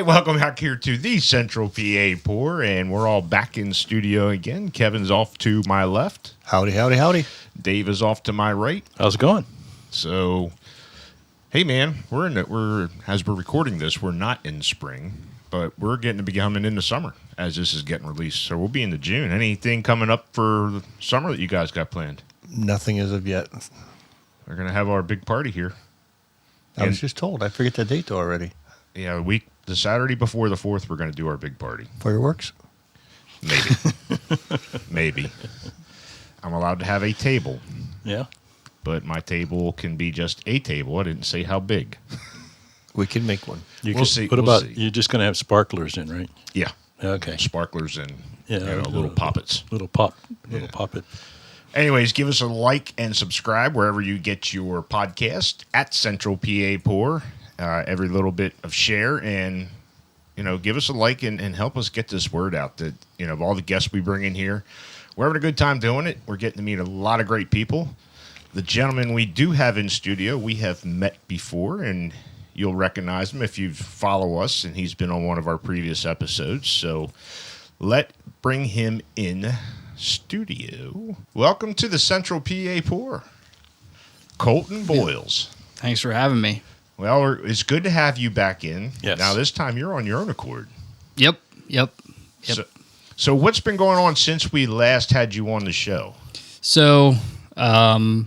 welcome back here to the Central PA Pour, and we're all back in studio again. Kevin's off to my left. Howdy, howdy, howdy. Dave is off to my right. How's it going? So, hey man, as we're recording this, we're not in spring, but we're getting to be coming into summer as this is getting released. So we'll be into June. Anything coming up for the summer that you guys got planned? Nothing as of yet. We're gonna have our big party here. I was just told. I forget the date already. Yeah, the Saturday before the 4th, we're going to do our big party. Fireworks? Maybe. Maybe. I'm allowed to have a table. Yeah. But my table can be just a table. I didn't say how big. We can make one. We'll see. What We'll about, see. you're just going to have sparklers in, right? Yeah. Okay. Sparklers and Yeah, little poppets. Little poppet. Anyways, give us a like and subscribe wherever you get your podcast at Central PA Pour. Every little bit of share and, give us a like and help us get this word out that, of all the guests we bring in here, we're having a good time doing it. We're getting to meet a lot of great people. The gentleman we do have in studio, we have met before, and you'll recognize him if you follow us, and he's been on one of our previous episodes. So bring him in studio. Welcome to the Central PA Pour, Colton Boyles. Thanks for having me. Well, it's good to have you back in. Yes. Now, this time you're on your own accord. Yep. So what's been going on since we last had you on the show? So, I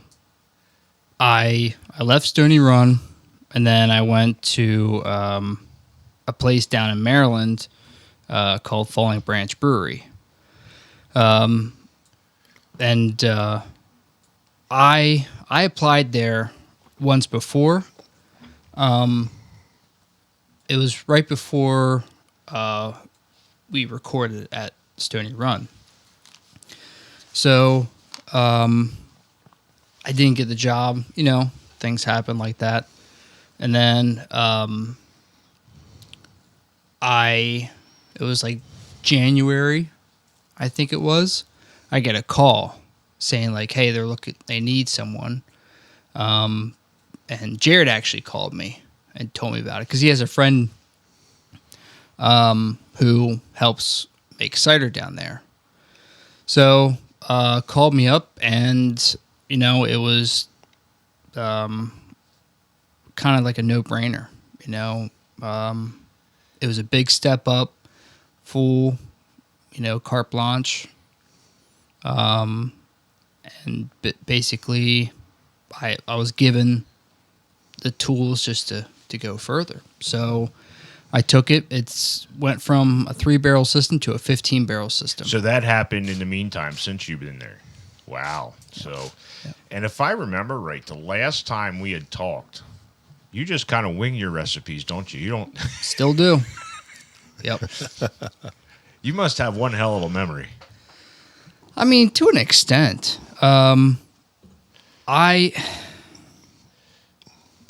left Stony Run, and then I went to a place down in Maryland called Falling Branch Brewery. I applied there once before. It was right before we recorded at Stony Run. So I didn't get the job. Things happen like that. And then it was like January, I think it was. I get a call saying like, "Hey, they need someone." And Jared actually called me and told me about it because he has a friend who helps make cider down there. So called me up, and it was kind of like a no-brainer. It was a big step up, full, carte blanche, and basically I was given the tools just to go further. So I took it. It went from a 3-barrel system to a 15-barrel system. So that happened in the meantime since you've been there. Wow. So, and if I remember right, the last time we had talked, you just kind of wing your recipes, don't you? You don't. Still do. Yep. You must have one hell of a memory. I mean, to an extent. I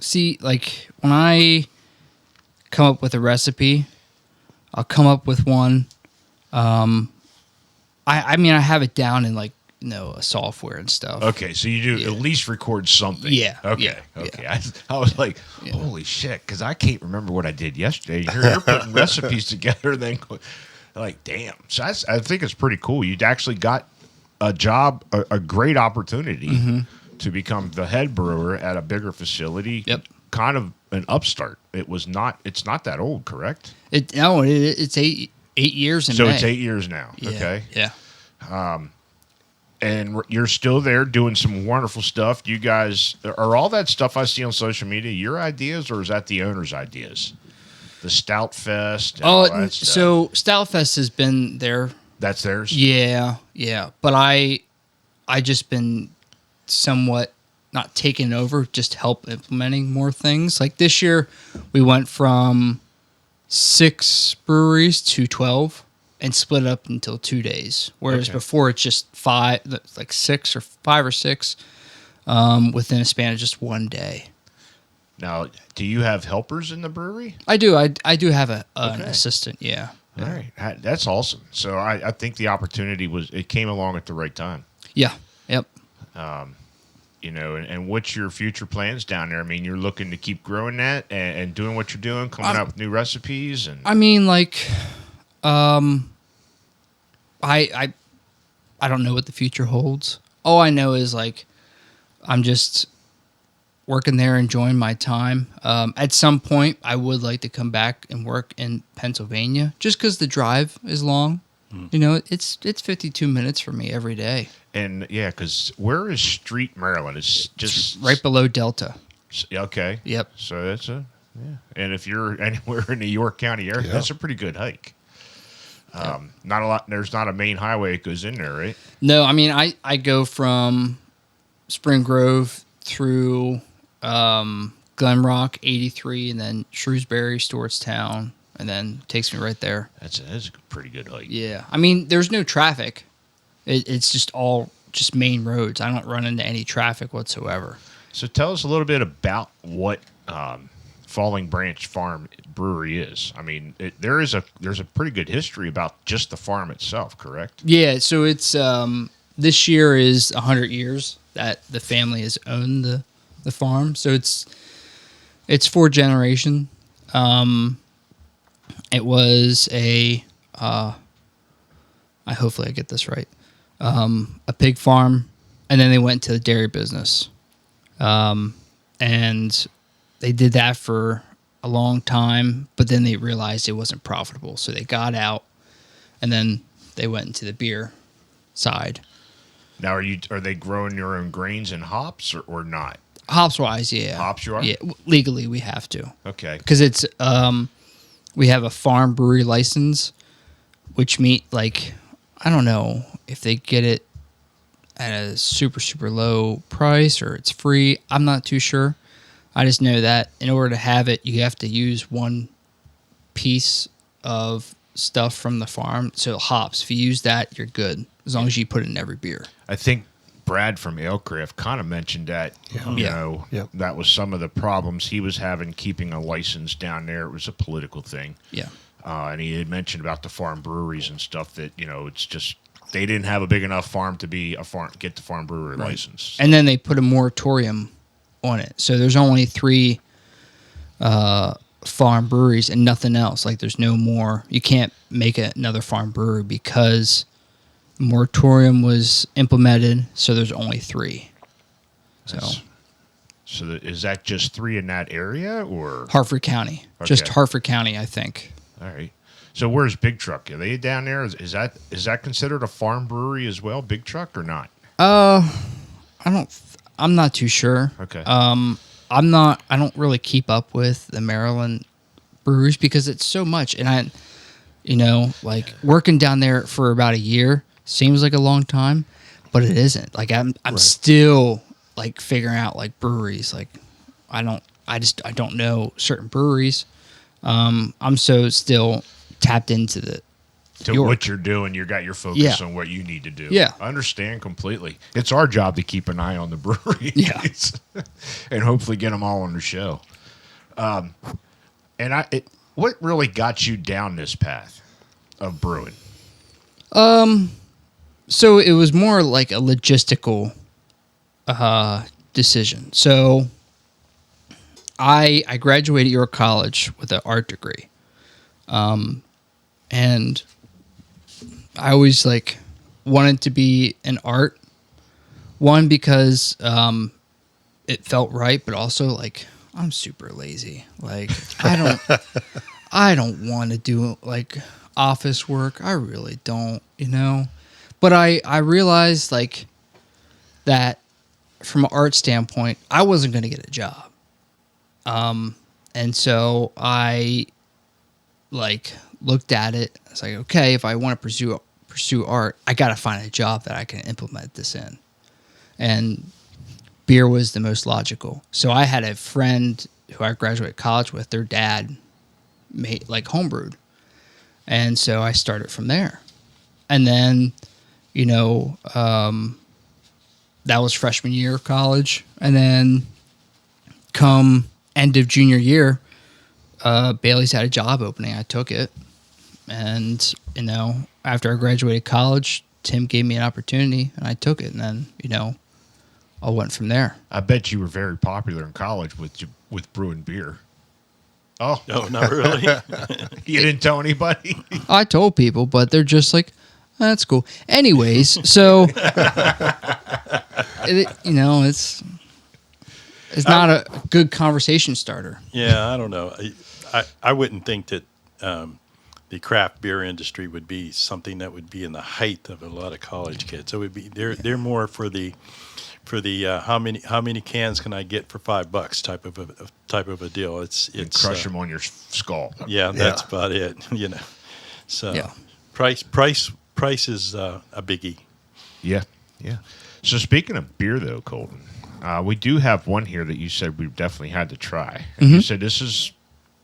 see, like, when I come up with a recipe, I'll come up with one. I have it down in, like, a software and stuff. Okay, so you do at least record something. Yeah. Okay. Yeah, Okay. Yeah. I was like, holy shit, because I can't remember what I did yesterday. You're putting recipes together, and then like, damn. So I think it's pretty cool. You actually got a job, a great opportunity to become the head brewer at a bigger facility. Yep. Kind of an upstart. It's not that old, correct? It's 8 years in So May. it's 8 years now. Yeah, Okay. Yeah. And you're still there doing some wonderful stuff. You guys, are all that stuff I see on social media your ideas, or is that the owner's ideas? The Stout Fest and all that stuff. So Stout Fest has been there. That's theirs? Yeah. But I just been somewhat not taking over, just help implementing more things. Like this year, we went from 6 breweries to 12 and split it up until 2 days. Whereas before it's just 5, like 6 or 5 or 6 within a span of just 1 day. Now, do you have helpers in the brewery? I do. I do have an assistant. Yeah. All right. That's awesome. So I think the opportunity it came along at the right time. Yeah. Yep. and what's your future plans down there? I mean, you're looking to keep growing that and doing what you're doing, coming up with new recipes, and I mean, like, I don't know what the future holds. All I know is like I'm just working there, enjoying my time. At some point, I would like to come back and work in Pennsylvania, just because the drive is long. It's 52 minutes for me every day. and yeah, because where is Street, Maryland? It's just Right below Delta. Okay. Yep. So that's and if you're anywhere in the York County area, that's a pretty good hike. Not a lot. There's not a main highway that goes in there, right? No, I mean, I go from Spring Grove through Glen Rock, 83, and then Shrewsbury, Stewartstown, and then takes me right there. That's a pretty good hike. Yeah. I mean, there's no traffic. It's just all just main roads. I don't run into any traffic whatsoever. So tell us a little bit about what Falling Branch Farm Brewery is. I mean, there's a pretty good history about just the farm itself, correct? Yeah, so it's this year is 100 years that the family has owned the farm. So it's 4 generation. It was hopefully I get this right. A pig farm, and then they went to the dairy business. And they did that for a long time, but then they realized it wasn't profitable. So they got out, and then they went into the beer side. Now, are they growing your own grains and hops or not? Hops wise, yeah. Hops you are? Yeah, legally we have to. Okay. Because it's, we have a farm brewery license, which I don't know if they get it at a super, super low price or it's free. I'm not too sure. I just know that in order to have it, you have to use one piece of stuff from the farm. So hops, if you use that, you're good, as long as you put it in every beer. I think Brad from Alecraft kind of mentioned that, that was some of the problems he was having keeping a license down there. It was a political thing. Yeah. And he had mentioned about the farm breweries and stuff that, it's just, they didn't have a big enough farm to be get the farm brewery license. And then they put a moratorium on it. So there's only 3 farm breweries and nothing else. Like there's no more. You can't make another farm brewery because the moratorium was implemented. So there's only 3. So is that just 3 in that area or Hartford County? Just Okay. Hartford County, I think. All right. So where's Big Truck? Are they down there? Is that considered a farm brewery as well, Big Truck, or not? I'm not too sure. Okay. I don't really keep up with the Maryland breweries because it's so much. And working down there for about a year seems like a long time, but it isn't. Like I'm still like figuring out like breweries. Like I don't know certain breweries. I'm so still tapped into what you're doing. You got your focus on what you need to do. Yeah. I understand completely. It's our job to keep an eye on the breweries. Yeah. And hopefully get them all on the show. What really got you down this path of brewing? So it was more like a logistical decision. So I graduated York College with an art degree. And I always wanted to be in art. One, because it felt right, but also I'm super lazy. I don't want to do office work. I really don't, But I realized that from an art standpoint, I wasn't going to get a job. And so I looked at it. I was like, okay, if I want to pursue art, I got to find a job that I can implement this in. And beer was the most logical. So I had a friend who I graduated college with. Their dad made homebrewed. And so I started from there. And then, that was freshman year of college. And then come end of junior year, Bailey's had a job opening. I took it. And, after I graduated college, Tim gave me an opportunity and I took it. And then, I went from there. I bet you were very popular in college with brewing beer. Oh, No, not really. you didn't tell anybody? I told people, but they're just like, "Oh, that's cool." Anyways, so it's not a good conversation starter. Yeah, I don't know. I wouldn't think that the craft beer industry would be something that would be in the height of a lot of college kids. It would be they're more for the how many cans can I get for $5 type of a deal. It's Crush them on your skull. Yeah, that's about it. So Yeah. price is a biggie. Yeah, yeah. So speaking of beer, though, Colton, we do have one here that you said we definitely had to try. And you said this is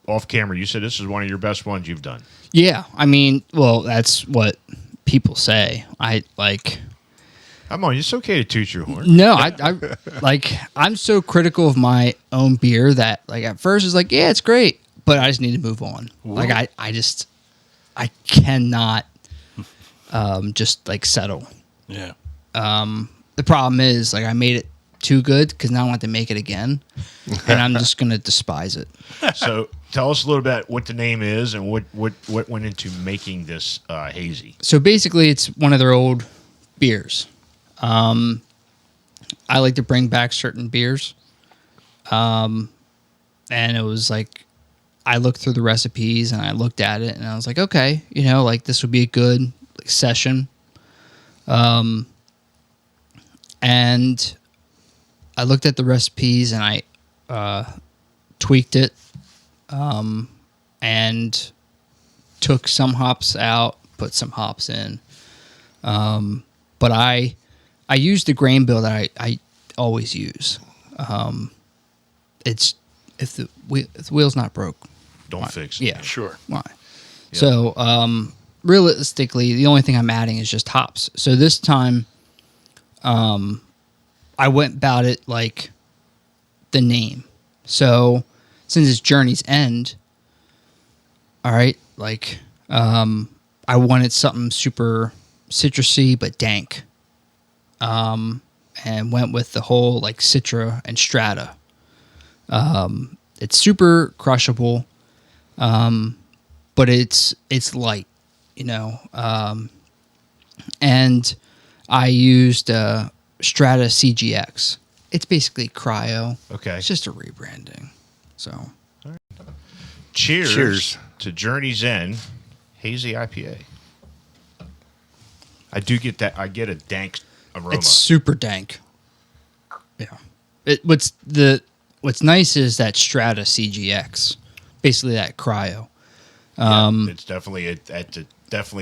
off camera. You said this is one of your best ones you've done. Yeah, I mean, well, that's what people say. Come on, it's okay to toot your horn. No, I'm so critical of my own beer that like at first it's like, yeah, it's great, but I just need to move on. Whoa. Like I cannot just like settle. Yeah. The problem is like I made it too good because now I want to make it again, and I'm just gonna despise it. So tell us a little bit what the name is and what went into making this hazy. So basically, it's one of their old beers. I like to bring back certain beers. And it was like, I looked through the recipes and I looked at it and I was like, okay, like this would be a good like, session. And I looked at the recipes and I tweaked it and took some hops out, put some hops in. But I used the grain bill that I always use. It's if the wheel's not broke, Don't why? fix it. Yeah, Sure. why? Yeah. So realistically, the only thing I'm adding is just hops. So this time, I went about it like the name. So since it's Journey's End, all right, like I wanted something super citrusy but dank, and went with the whole like Citra and Strata. It's super crushable, but it's light, and I used Strata CGX. It's basically cryo. Okay. It's just a rebranding. So Cheers to Journey's End Hazy IPA. I do get that. I get a dank aroma. it's super dank. Yeah. What's nice is that Strata CGX, basically that cryo. It's definitely a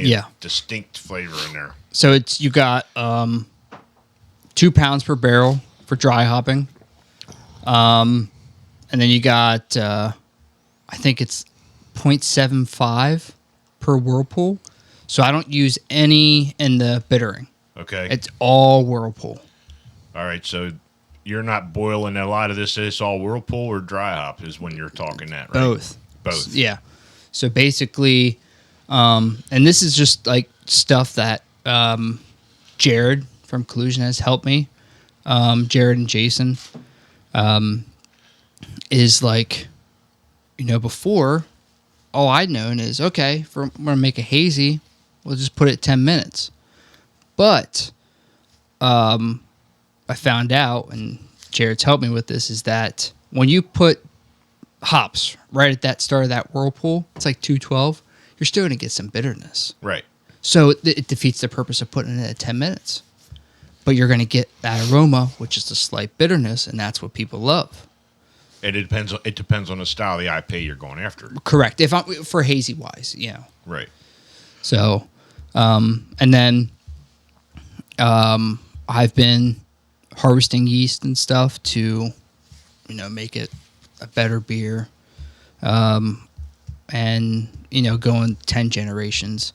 Yeah. distinct flavor in there. So you got 2 pounds per barrel for dry hopping, and then you got I think it's 0.75 per whirlpool. So I don't use any in the bittering. Okay. It's all whirlpool. All right. So you're not boiling a lot of this. It's all whirlpool or dry hop is when you're talking that, right? Both. Both. Yeah. So basically, and this is just like stuff that Jared from Collusion has helped me. Jared and Jason is like, before, all I'd known is, okay, we're going to make a hazy, we'll just put it 10 minutes. But I found out, and Jared's helped me with this, is that when you put hops right at that start of that whirlpool, it's like 212, you're still going to get some bitterness. Right. So it defeats the purpose of putting it at 10 minutes. But you're going to get that aroma, which is the slight bitterness, and that's what people love. And it depends on the style of the IPA you're going after. Correct. If I'm for hazy wise, Right. So, and then I've been harvesting yeast and stuff to, make it a better beer. And going 10 generations.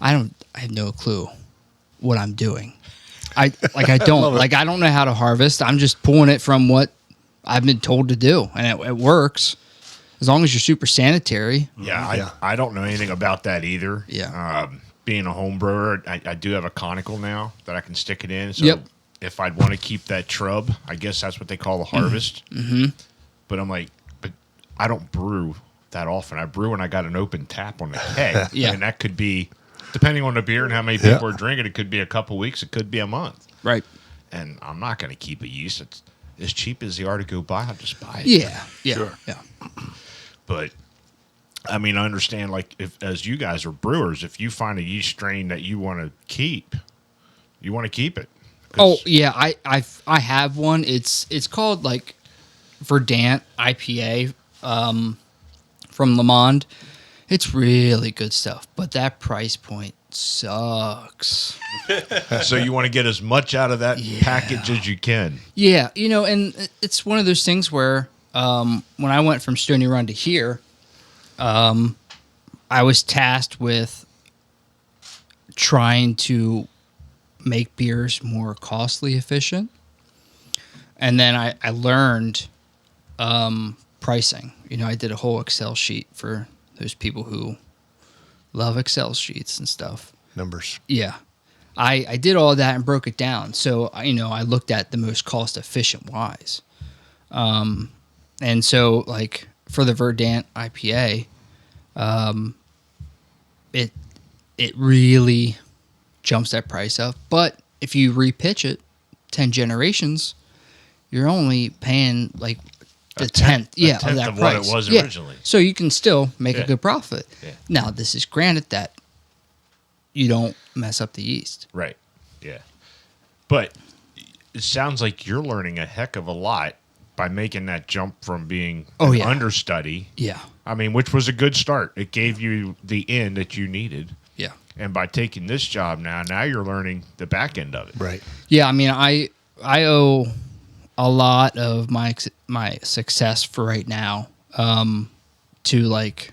I have no clue what I'm doing. I don't know how to harvest. I'm just pulling it from what I've been told to do, and it works as long as you're super sanitary. Yeah. I don't know anything about that either. Yeah. Being a home brewer, I do have a conical now that I can stick it in. So Yep. if I'd want to keep that trub. I guess that's what they call the harvest. Mm-hmm. But I'm like, but I don't brew that often. I brew when I got an open tap on the keg. Yeah. And that could be, depending on the beer and how many people are drinking, it could be a couple weeks, it could be a month. Right. And I'm not going to keep a yeast. It's as cheap as they are to go buy. I'll just buy it. Yeah. Yeah. Sure. Yeah. But I mean, I understand. Like, if as you guys are brewers, if you find a yeast strain that you want to keep, you want to keep it. 'Cause- Oh yeah, I have one. It's called like Verdant IPA from Le Monde. It's really good stuff, but that price point sucks. So you want to get as much out of that package as you can. Yeah, and it's one of those things where when I went from Stony Run to here, I was tasked with trying to make beers more costly efficient. And then I learned pricing. I did a whole Excel sheet for those people who love Excel sheets and stuff. Numbers. Yeah. I did all of that and broke it down. So, I looked at the most cost efficient wise. And so, like, for the Verdant IPA, it really jumps that price up. But if you repitch it 10 generations, you're only paying like the tenth of that of price. what it was Yeah. originally. So you can still make Yeah. a good profit. Yeah. Now, this is granted that you don't mess up the yeast. Right. Yeah. But it sounds like you're learning a heck of a lot by making that jump from being an understudy. Yeah. I mean, which was a good start. It gave you the in that you needed. Yeah. And by taking this job now you're learning the back end of it. Right. Yeah, I mean, I owe a lot of my success for right now to like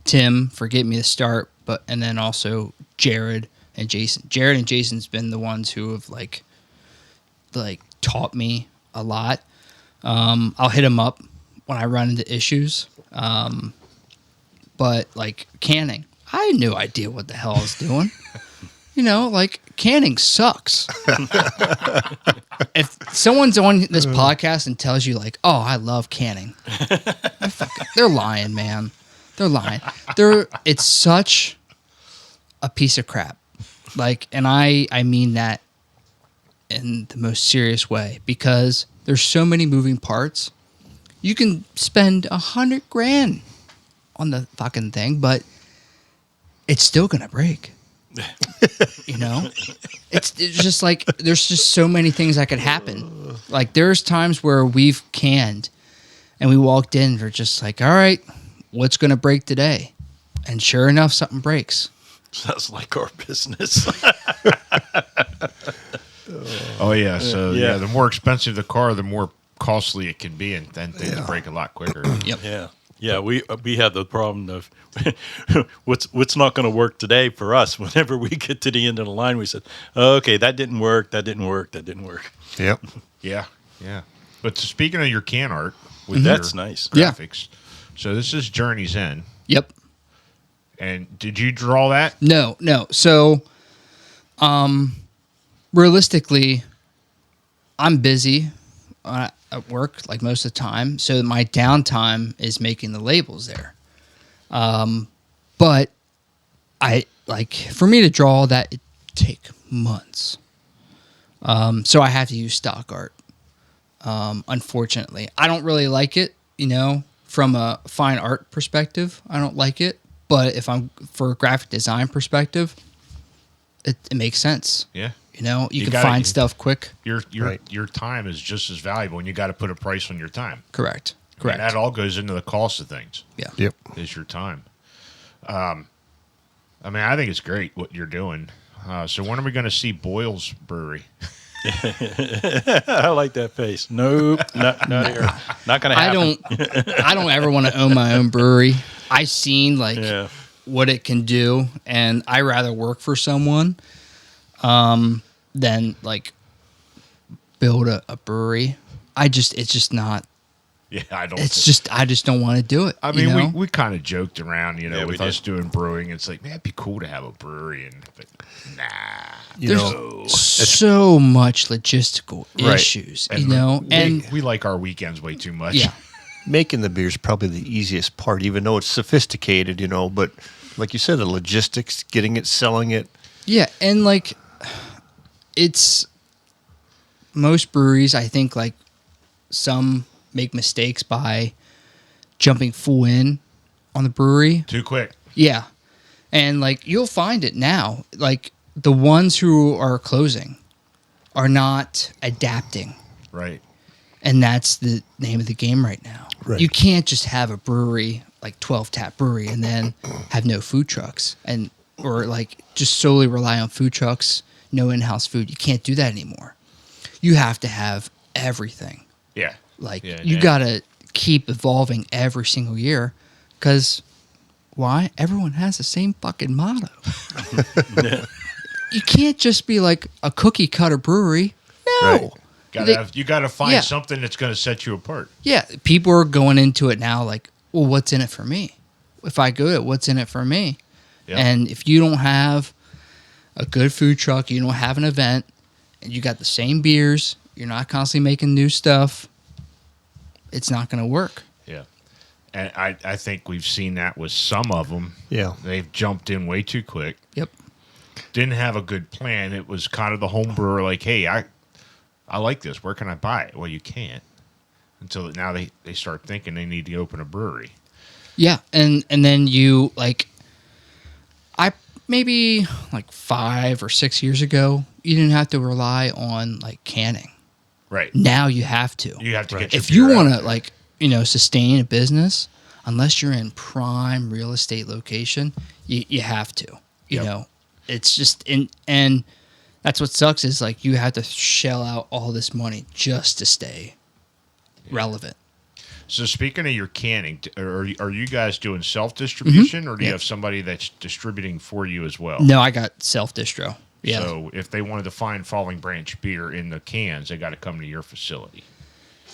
Tim for getting me to start, and then also Jared and Jason. Jared and Jason's been the ones who have like taught me a lot. I'll hit them up when I run into issues. But like canning, I had no idea what the hell I was doing. Like canning sucks. If someone's on this podcast and tells you like, "Oh, I love canning," they're lying, man. They're lying. It's such a piece of crap. Like, and I mean that in the most serious way because there's so many moving parts. You can spend $100,000 on the fucking thing, but it's still gonna break. It's just like there's just so many things that could happen. Like there's times where we've canned and we walked in and we're just like, all right, what's gonna break today? And sure enough, something breaks. Sounds like our business. Oh yeah. So Yeah. the more expensive the car, the more costly it can be, and then things break a lot quicker. Yep. Yeah. Yeah, we have the problem of what's not going to work today for us. Whenever we get to the end of the line, we said, okay, that didn't work, that didn't work, that didn't work. Yep. Yeah. But speaking of your can art, with That's your nice. Yeah. graphics, so this is Journey's End. Yep. And did you draw that? No. So, realistically, I'm busy at work like most of the time. So my downtime is making the labels there. But for me to draw that, it take months. So I have to use stock art. Unfortunately, I don't really like it, from a fine art perspective, I don't like it. But if I'm for a graphic design perspective, it makes sense. Yeah. You can find stuff quick. Your time is just as valuable, and you got to put a price on your time. Correct. And that all goes into the cost of things. Yeah. Yep. Is your time. I think it's great what you're doing. So when are we going to see Boyle's Brewery? I like that face. Nope, not here. Not going to happen. I don't ever want to own my own brewery. I've seen what it can do, and I rather work for someone than like build a brewery. It's just not Yeah, I don't. It's just I just don't want to do it. I mean, you know? we kind of joked around, Yeah, with we us did. doing brewing. It's like, man, it'd be cool to have a brewery, but nah. You There's know, so much logistical Right. issues, and we like our weekends way too much. yeah, making the beer is probably the easiest part, even though it's sophisticated, but like you said, the logistics, getting it, selling it. yeah, and like it's most breweries. I think like some make mistakes by jumping full in on the brewery. Too quick. Yeah. And like you'll find it now. Like the ones who are closing are not adapting. Right. And that's the name of the game right now. Right. You can't just have a brewery, like 12 tap brewery, and then have no food trucks or like just solely rely on food trucks, no in-house food. You can't do that anymore. You have to have everything. Yeah. Like Yeah, you yeah. got to keep evolving every single year because why? Everyone has the same fucking motto. You can't just be like a cookie cutter brewery. No. Right. You gotta find Yeah. something that's gonna set you apart. Yeah, people are going into it now like, well, what's in it for me? If I go to it, what's in it for me? Yeah. And if you don't have a good food truck, you don't have an event, and you got the same beers, you're not constantly making new stuff, it's not going to work. Yeah. And I think we've seen that with some of them. Yeah. They've jumped in way too quick. Yep. Didn't have a good plan. It was kind of the home brewer like, hey, I like this. Where can I buy it? Well, you can't. Until now they start thinking they need to open a brewery. Yeah, and then you like, I maybe like 5 or 6 years ago, you didn't have to rely on like canning. Right. Now you have to. You have to get your If you beer want out to there. like sustain a business, unless you're in prime real estate location, you have to. You Yep. know, it's just and that's what sucks is like you have to shell out all this money just to stay relevant. So speaking of your canning, are you guys doing self-distribution or do you Yep. have somebody that's distributing for you as well? No, I got self distro. Yeah. So if they wanted to find Falling Branch beer in the cans, they got to come to your facility.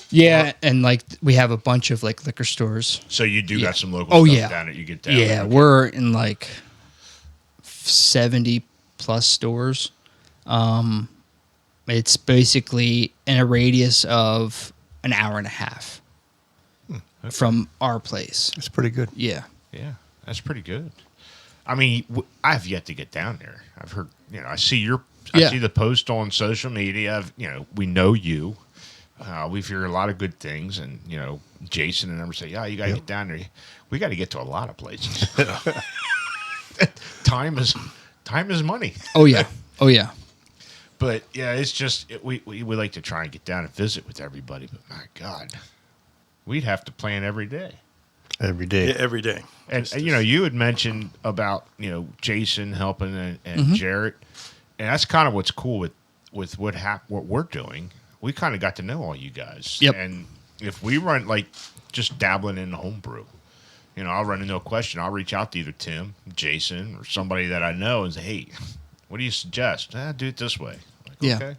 Yeah, and like we have a bunch of like liquor stores. So you do Yeah. got some local Oh, stuff yeah. down that you get down. Yeah, there. Okay. we're in like 70 plus stores. It's basically in a radius of an hour and a half from our place. It's pretty good. Yeah. Yeah, that's pretty good. I mean, I've yet to get down there. I've heard, I see I see the post on social media. We know you. We've heard a lot of good things, and Jason and them say, "Yeah, you got to get down there. We got to get to a lot of places. Time is money." Oh yeah. Oh yeah. But yeah, it's just we like to try and get down and visit with everybody. But my God, we'd have to plan every day. Every day. Yeah, every day. And you had mentioned about Jason helping and Jarrett, and that's kind of what's cool with what we're doing. We kind of got to know all you guys. Yep. And if we run like just dabbling in the homebrew, I'll run into a question. I'll reach out to either Tim, Jason, or somebody that I know and say, "Hey, what do you suggest? Do it this way." Like, Yeah. okay.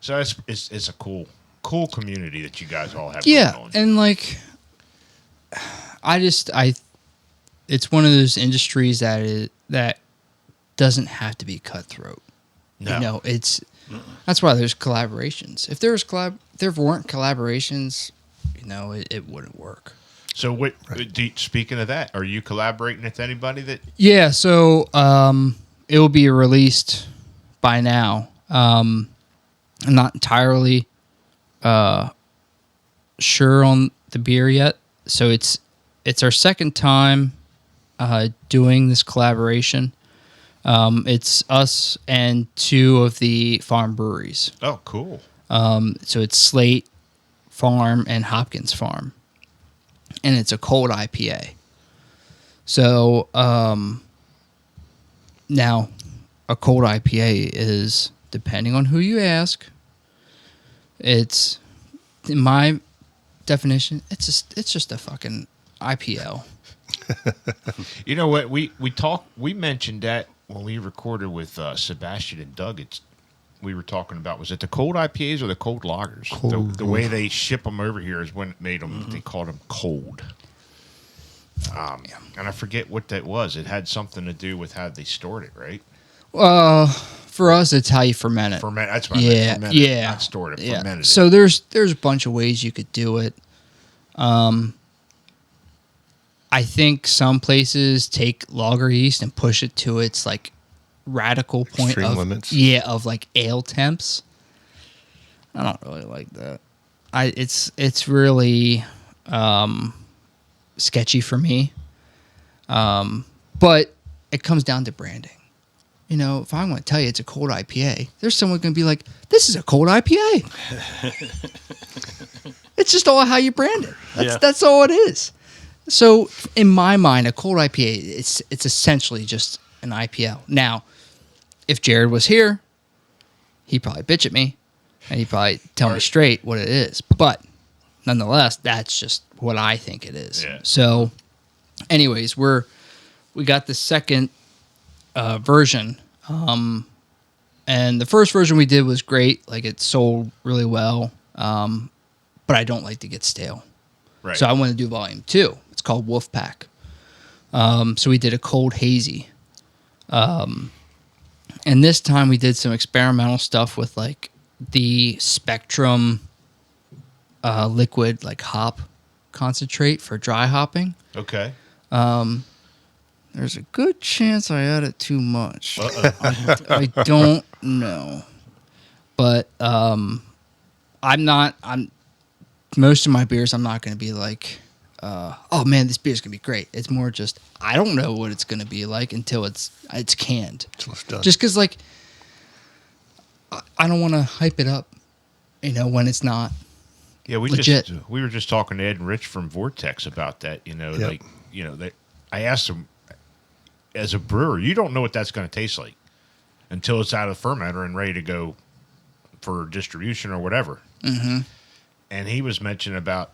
So it's a cool community that you guys all have Yeah, going on. and like it's one of those industries that doesn't have to be cutthroat. No. That's why there's collaborations. If there weren't collaborations, it wouldn't work. So speaking of that, are you collaborating with anybody that? Yeah, so it will be released by now. I'm not entirely sure on the beer yet. So it's our second time doing this collaboration. It's us and 2 of the farm breweries. Oh, cool. So it's Slate Farm and Hopkins Farm. And it's a cold IPA. So now a cold IPA is, depending on who you ask, it's, in my definition, it's just a fucking IPL. You know what? We mentioned that when we recorded with Sebastian and Doug. we were talking about. Was it the cold IPAs or the cold lagers? The way they ship them over here is when it made them. They called them cold. And I forget what that was. It had something to do with how they stored it, right? For us, it's how you ferment it. That's what I meant. Fermented, yeah. Not stored it. Yeah. Fermented. So there's a bunch of ways you could do it. I think some places take lager yeast and push it to its like radical point Extreme of limits. of like ale temps. I don't really like that. It's really sketchy for me. But it comes down to branding. You know, if I'm going to tell you it's a cold IPA, there's someone going to be like, "This is a cold IPA." It's just all how you brand it. That's all it is. So in my mind, a cold IPA, it's essentially just an IPL. Now, if Jared was here, he'd probably bitch at me, and he'd probably tell me straight what it is. But nonetheless, that's just what I think it is. Yeah. So, anyways, we got the second version, and the first version we did was great. Like it sold really well, but I don't like to get stale. Right. So I want to do volume 2. It's called Wolfpack. So we did a cold hazy. And this time we did some experimental stuff with like the Spectrum liquid like hop concentrate for dry hopping. Okay. There's a good chance I added too much. I don't know. But most of my beers, I'm not going to be like, oh man, this beer's going to be great. It's more just, I don't know what it's going to be like until it's canned. Until it's done. Just because, like, I don't want to hype it up, when it's not. Yeah, we legit. we were just talking to Ed and Rich from Vortex about that. Yep. I asked them, as a brewer, you don't know what that's going to taste like until it's out of the fermenter and ready to go for distribution or whatever. Mm-hmm. And he was mentioning about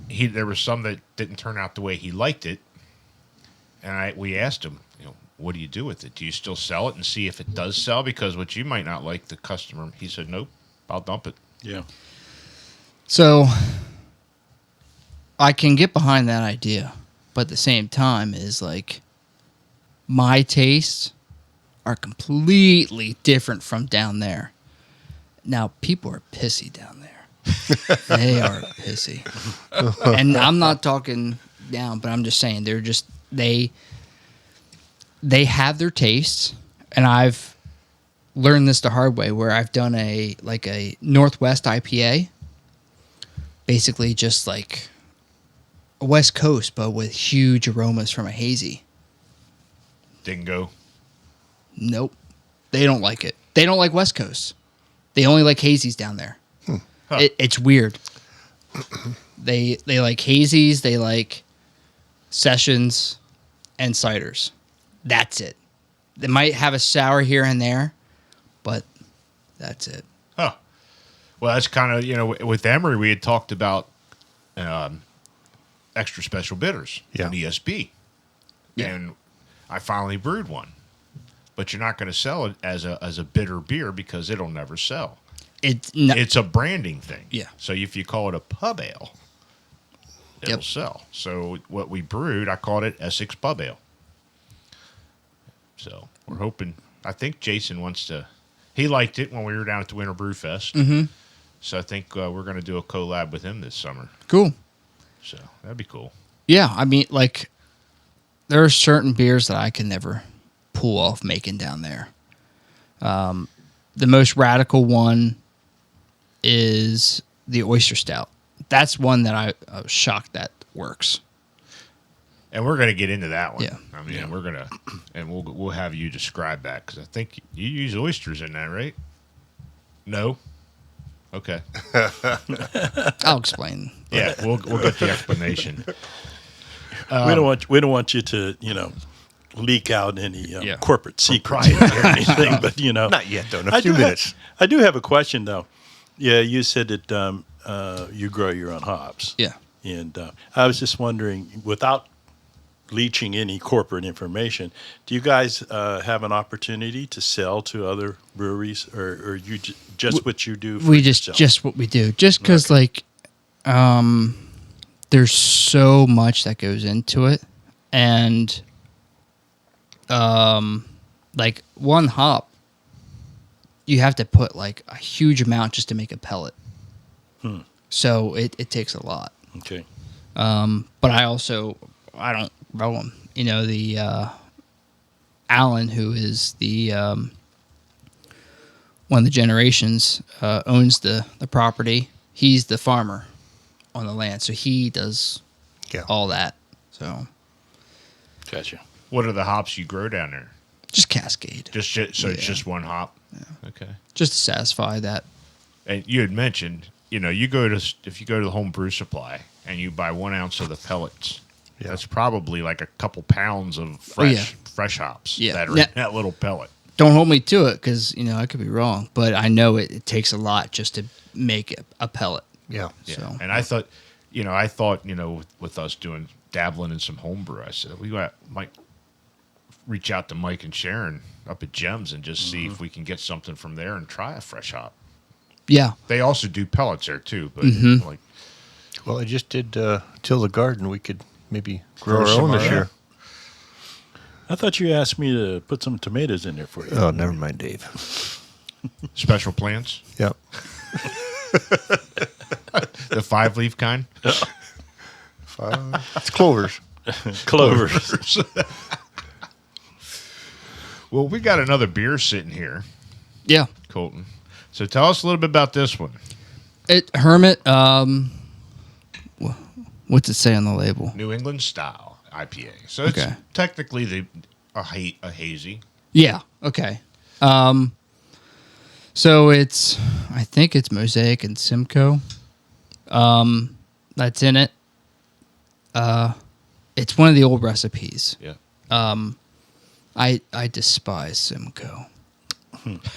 there was some that didn't turn out the way he liked it, and we asked him, what do you do with it? Do you still sell it and see if it does sell? Because what you might not like, the customer, he said, nope, I'll dump it. Yeah. So I can get behind that idea, but at the same time is like my tastes are completely different from down there. Now people are pissy down there. They are pissy. And I'm not talking down, but I'm just saying they're just they have their tastes, and I've learned this the hard way where I've done a Northwest IPA. Basically just like a West Coast, but with huge aromas from a hazy. Didn't go. Nope. They don't like it. They don't like West Coast. They only like hazies down there. Huh. It's weird. They like hazies, they like sessions, and ciders. That's it. They might have a sour here and there, but that's it. Huh. Well, that's kind of, with Emery, we had talked about extra special bitters, an ESB. Yeah. And I finally brewed one. But you're not going to sell it as a bitter beer because it'll never sell. It's a branding thing. Yeah. So if you call it a pub ale, it'll sell. So what we brewed, I called it Essex Pub Ale. So we're hoping, I think Jason he liked it when we were down at the Winter Brew Fest. Mm-hmm. So I think we're going to do a collab with him this summer. Cool. So that'd be cool. Yeah, I mean, like, there are certain beers that I can never pull off making down there. The most radical one is the oyster stout. That's one that I was shocked that works. And we're going to get into that one. Yeah. I mean, we're going to, and we'll have you describe that because I think you use oysters in that, right? No. Okay. I'll explain. Yeah, we'll get the explanation. We don't want you to leak out any corporate secrets or anything, but Not yet, though. In a few minutes. I do have a question, though. Yeah, you said that you grow your own hops. Yeah. And I was just wondering, without leeching any corporate information. Do you guys have an opportunity to sell to other breweries, or you just what you do? For We yourself? just what we do. Just because there's so much that goes into it, and like one hop, you have to put like a huge amount just to make a pellet. So it takes a lot. Okay. But I don't grow them. You know, the Alan, who is the one of the generations, owns the property. He's the farmer on the land, so he does all that. So, Gotcha. What are the hops you grow down there? just Cascade, It's just one hop. Yeah. Okay. just to satisfy that. And you had mentioned, if you go to the home brew supply and you buy 1 ounce of the pellets, that's probably like a couple pounds of fresh hops that are in that little pellet. Don't hold me to it because I could be wrong, but I know it takes a lot just to make a pellet. Yeah. So And I thought, with us dabbling in some homebrew, I said we might reach out to Mike and Sharon up at Gems and just see if we can get something from there and try a fresh hop. yeah, They also do pellets there too, but Well, I just did till the garden. We could maybe grow Grow our some own this of year. I thought you asked me to put some tomatoes in there for you. Oh, never mind, Dave. special plants, Yep. the 5-leaf kind. It's clovers. Clovers. Well, we got another beer sitting here, yeah. Colton. So tell us a little bit about this one. Hermit. What's it say on the label? New England style IPA. So it's technically a hazy. Yeah. Okay. So I think it's Mosaic and Simcoe. That's in it. It's one of the old recipes. Yeah. I despise Simcoe.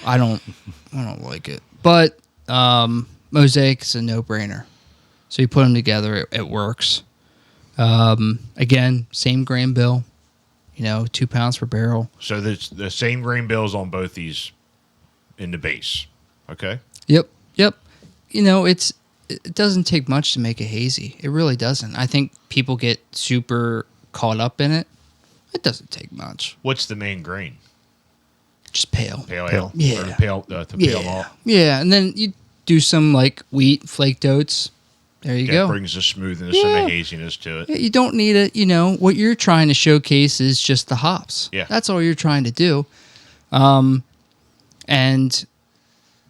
I don't like it. But Mosaic's a no-brainer. So you put them together, it works. Again, same grain bill. 2 pounds per barrel. So there's the same grain bills on both these in the base. Okay. Yep. It doesn't take much to make a hazy. It really doesn't. I think people get super caught up in it. It doesn't take much. What's the main grain? Just pale. Pale ale. Yeah. Or pale malt. Yeah, and then you do some like wheat flaked oats. There you go. That brings the smoothness and the haziness to it. Yeah, you don't need it. What you're trying to showcase is just the hops. Yeah. That's all you're trying to do. And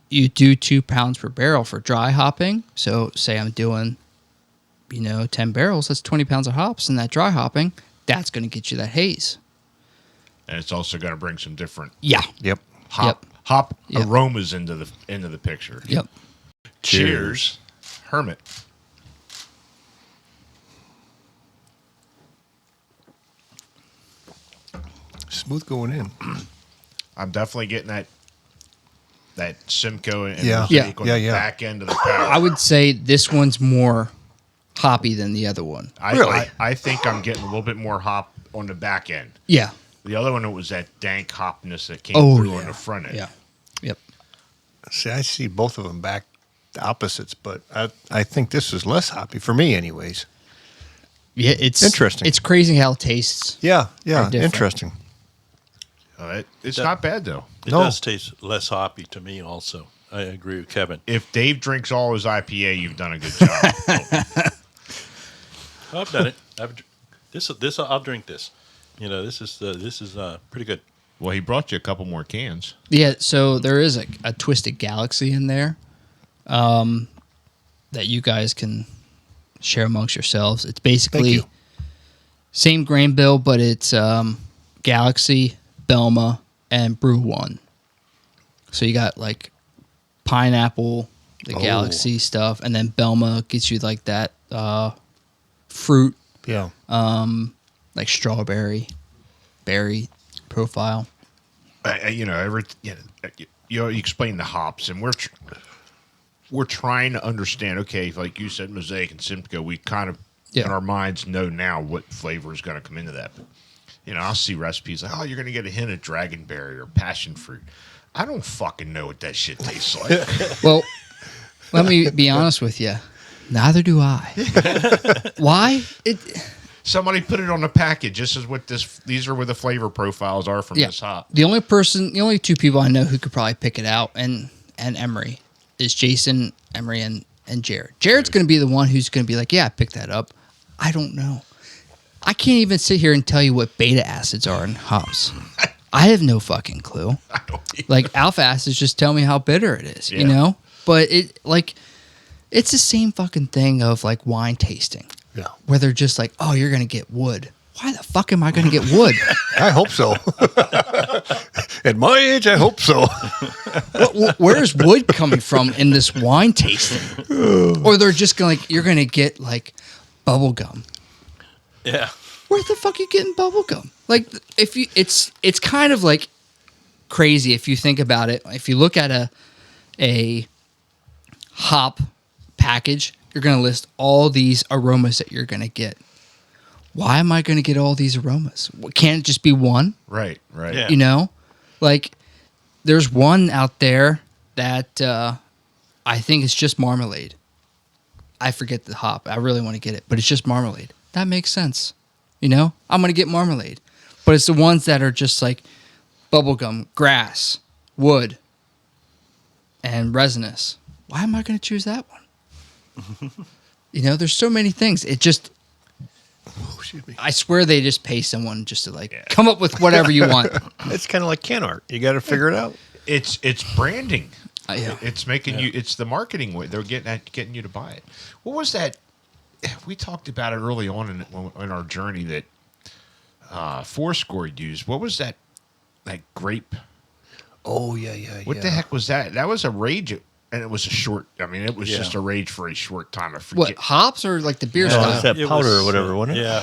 you do 2 pounds per barrel for dry hopping. So say I'm doing, 10 barrels, that's 20 pounds of hops. And that dry hopping, that's going to get you that haze. And it's also going to bring some different Yeah. Yep. hop Yep. aromas into the picture. Yep. Cheers. Hermit. Smooth going in. I'm definitely getting that Simcoe and Yeah. Mosaic on Yeah, the yeah. back end of the palate. I would say this one's more hoppy than the other one. I think I'm getting a little bit more hop on the back end. Yeah. The other one, it was that dank hopness that came through on the front end. Yeah. Yep. See, I see both of them back opposites, but I think this is less hoppy for me, anyways. Yeah, it's Interesting. It's crazy how it tastes. Yeah, Are different. interesting. It's not bad, though. It does taste less hoppy to me also. I agree with Kevin. If Dave drinks all his IPA, you've done a good job. I've done it. I'll drink this. This is pretty good. Well, he brought you a couple more cans. Yeah, so there is a Twisted Galaxy in there that you guys can share amongst yourselves. It's basically same grain bill, but it's Galaxy, Belma, and Brew One. So you got like pineapple, the Galaxy stuff, and then Belma gets you like that fruit, Yeah. like strawberry, berry profile. You explain the hops, and we're trying to understand. Okay, like you said, Mosaic and Simcoe, we kind of in our minds know now what flavor is going to come into that. But, I'll see recipes like, oh, you're going to get a hint of dragonberry or passion fruit. I don't fucking know what that shit tastes like. Well, let me be honest with you. Neither do I. Why? Somebody put it on the package. This is what these are where the flavor profiles are from this hop. The only two people I know who could probably pick it out and Emery is Jason, Emery, and Jared. Jared's going to be the one who's going to be like, yeah, I picked that up. I don't know. I can't even sit here and tell you what beta acids are in hops. I have no fucking clue. I don't either. Like alpha acids just tell me how bitter it is, But it's the same fucking thing of like wine tasting. Yeah. Where they're just like, oh, you're going to get wood. Why the fuck am I going to get wood? I hope so. At my age, I hope so. Where's wood coming from in this wine tasting? Or they're just going you're going to get like bubble gum. Yeah. Where the fuck are you getting bubble gum? Like it's kind of like crazy if you think about it. If you look at a hop package, you're going to list all these aromas that you're going to get. Why am I going to get all these aromas? Can't it just be one? Right. Yeah. Like there's one out there that I think is just marmalade. I forget the hop. I really want to get it, but it's just marmalade. That makes sense. I'm going to get marmalade. But it's the ones that are just like bubblegum, grass, wood, and resinous. Why am I going to choose that one? There's so many things. It just... Excuse me. I swear they just pay someone just to come up with whatever you want. It's kind of like can art. You got to figure it out. It's branding. Yeah. It's making you. It's the marketing way. They're getting you to buy it. What was that? We talked about it early on in our journey that Fourscore used. What was that? Like grape. Oh yeah. What the heck was that? That was a rage. And it was a short. I mean, it was just a rage for a short time. I forget. What, hops or like the beer No, style? it's that powder or whatever, wasn't it? Yeah.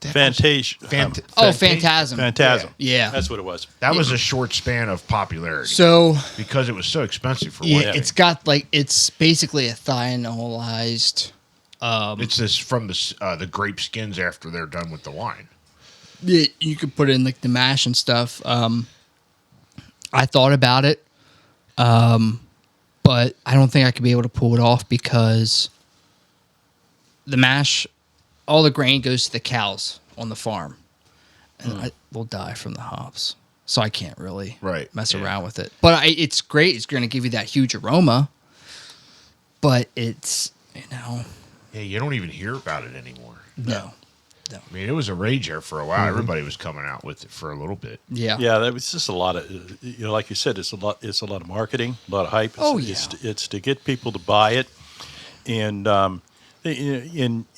Phantasia. Phantasm. Phantasm. Yeah. That's what it was. That was a short span of popularity. So because it was so expensive for yeah, one. it's got it's basically a thianolized. It's this from the grape skins after they're done with the wine. You could put it in like the mash and stuff. I thought about it. But I don't think I could be able to pull it off because the mash, all the grain goes to the cows on the farm. And I will die from the hops. So I can't really mess around with it. But it's great. It's going to give you that huge aroma. But it's, Yeah, you don't even hear about it anymore. No. I mean, it was a rage here for a while. Everybody was coming out with it for a little bit. Yeah. Yeah, that was just a lot of, like you said, it's a lot of marketing, a lot of hype. It's to get people to buy it, and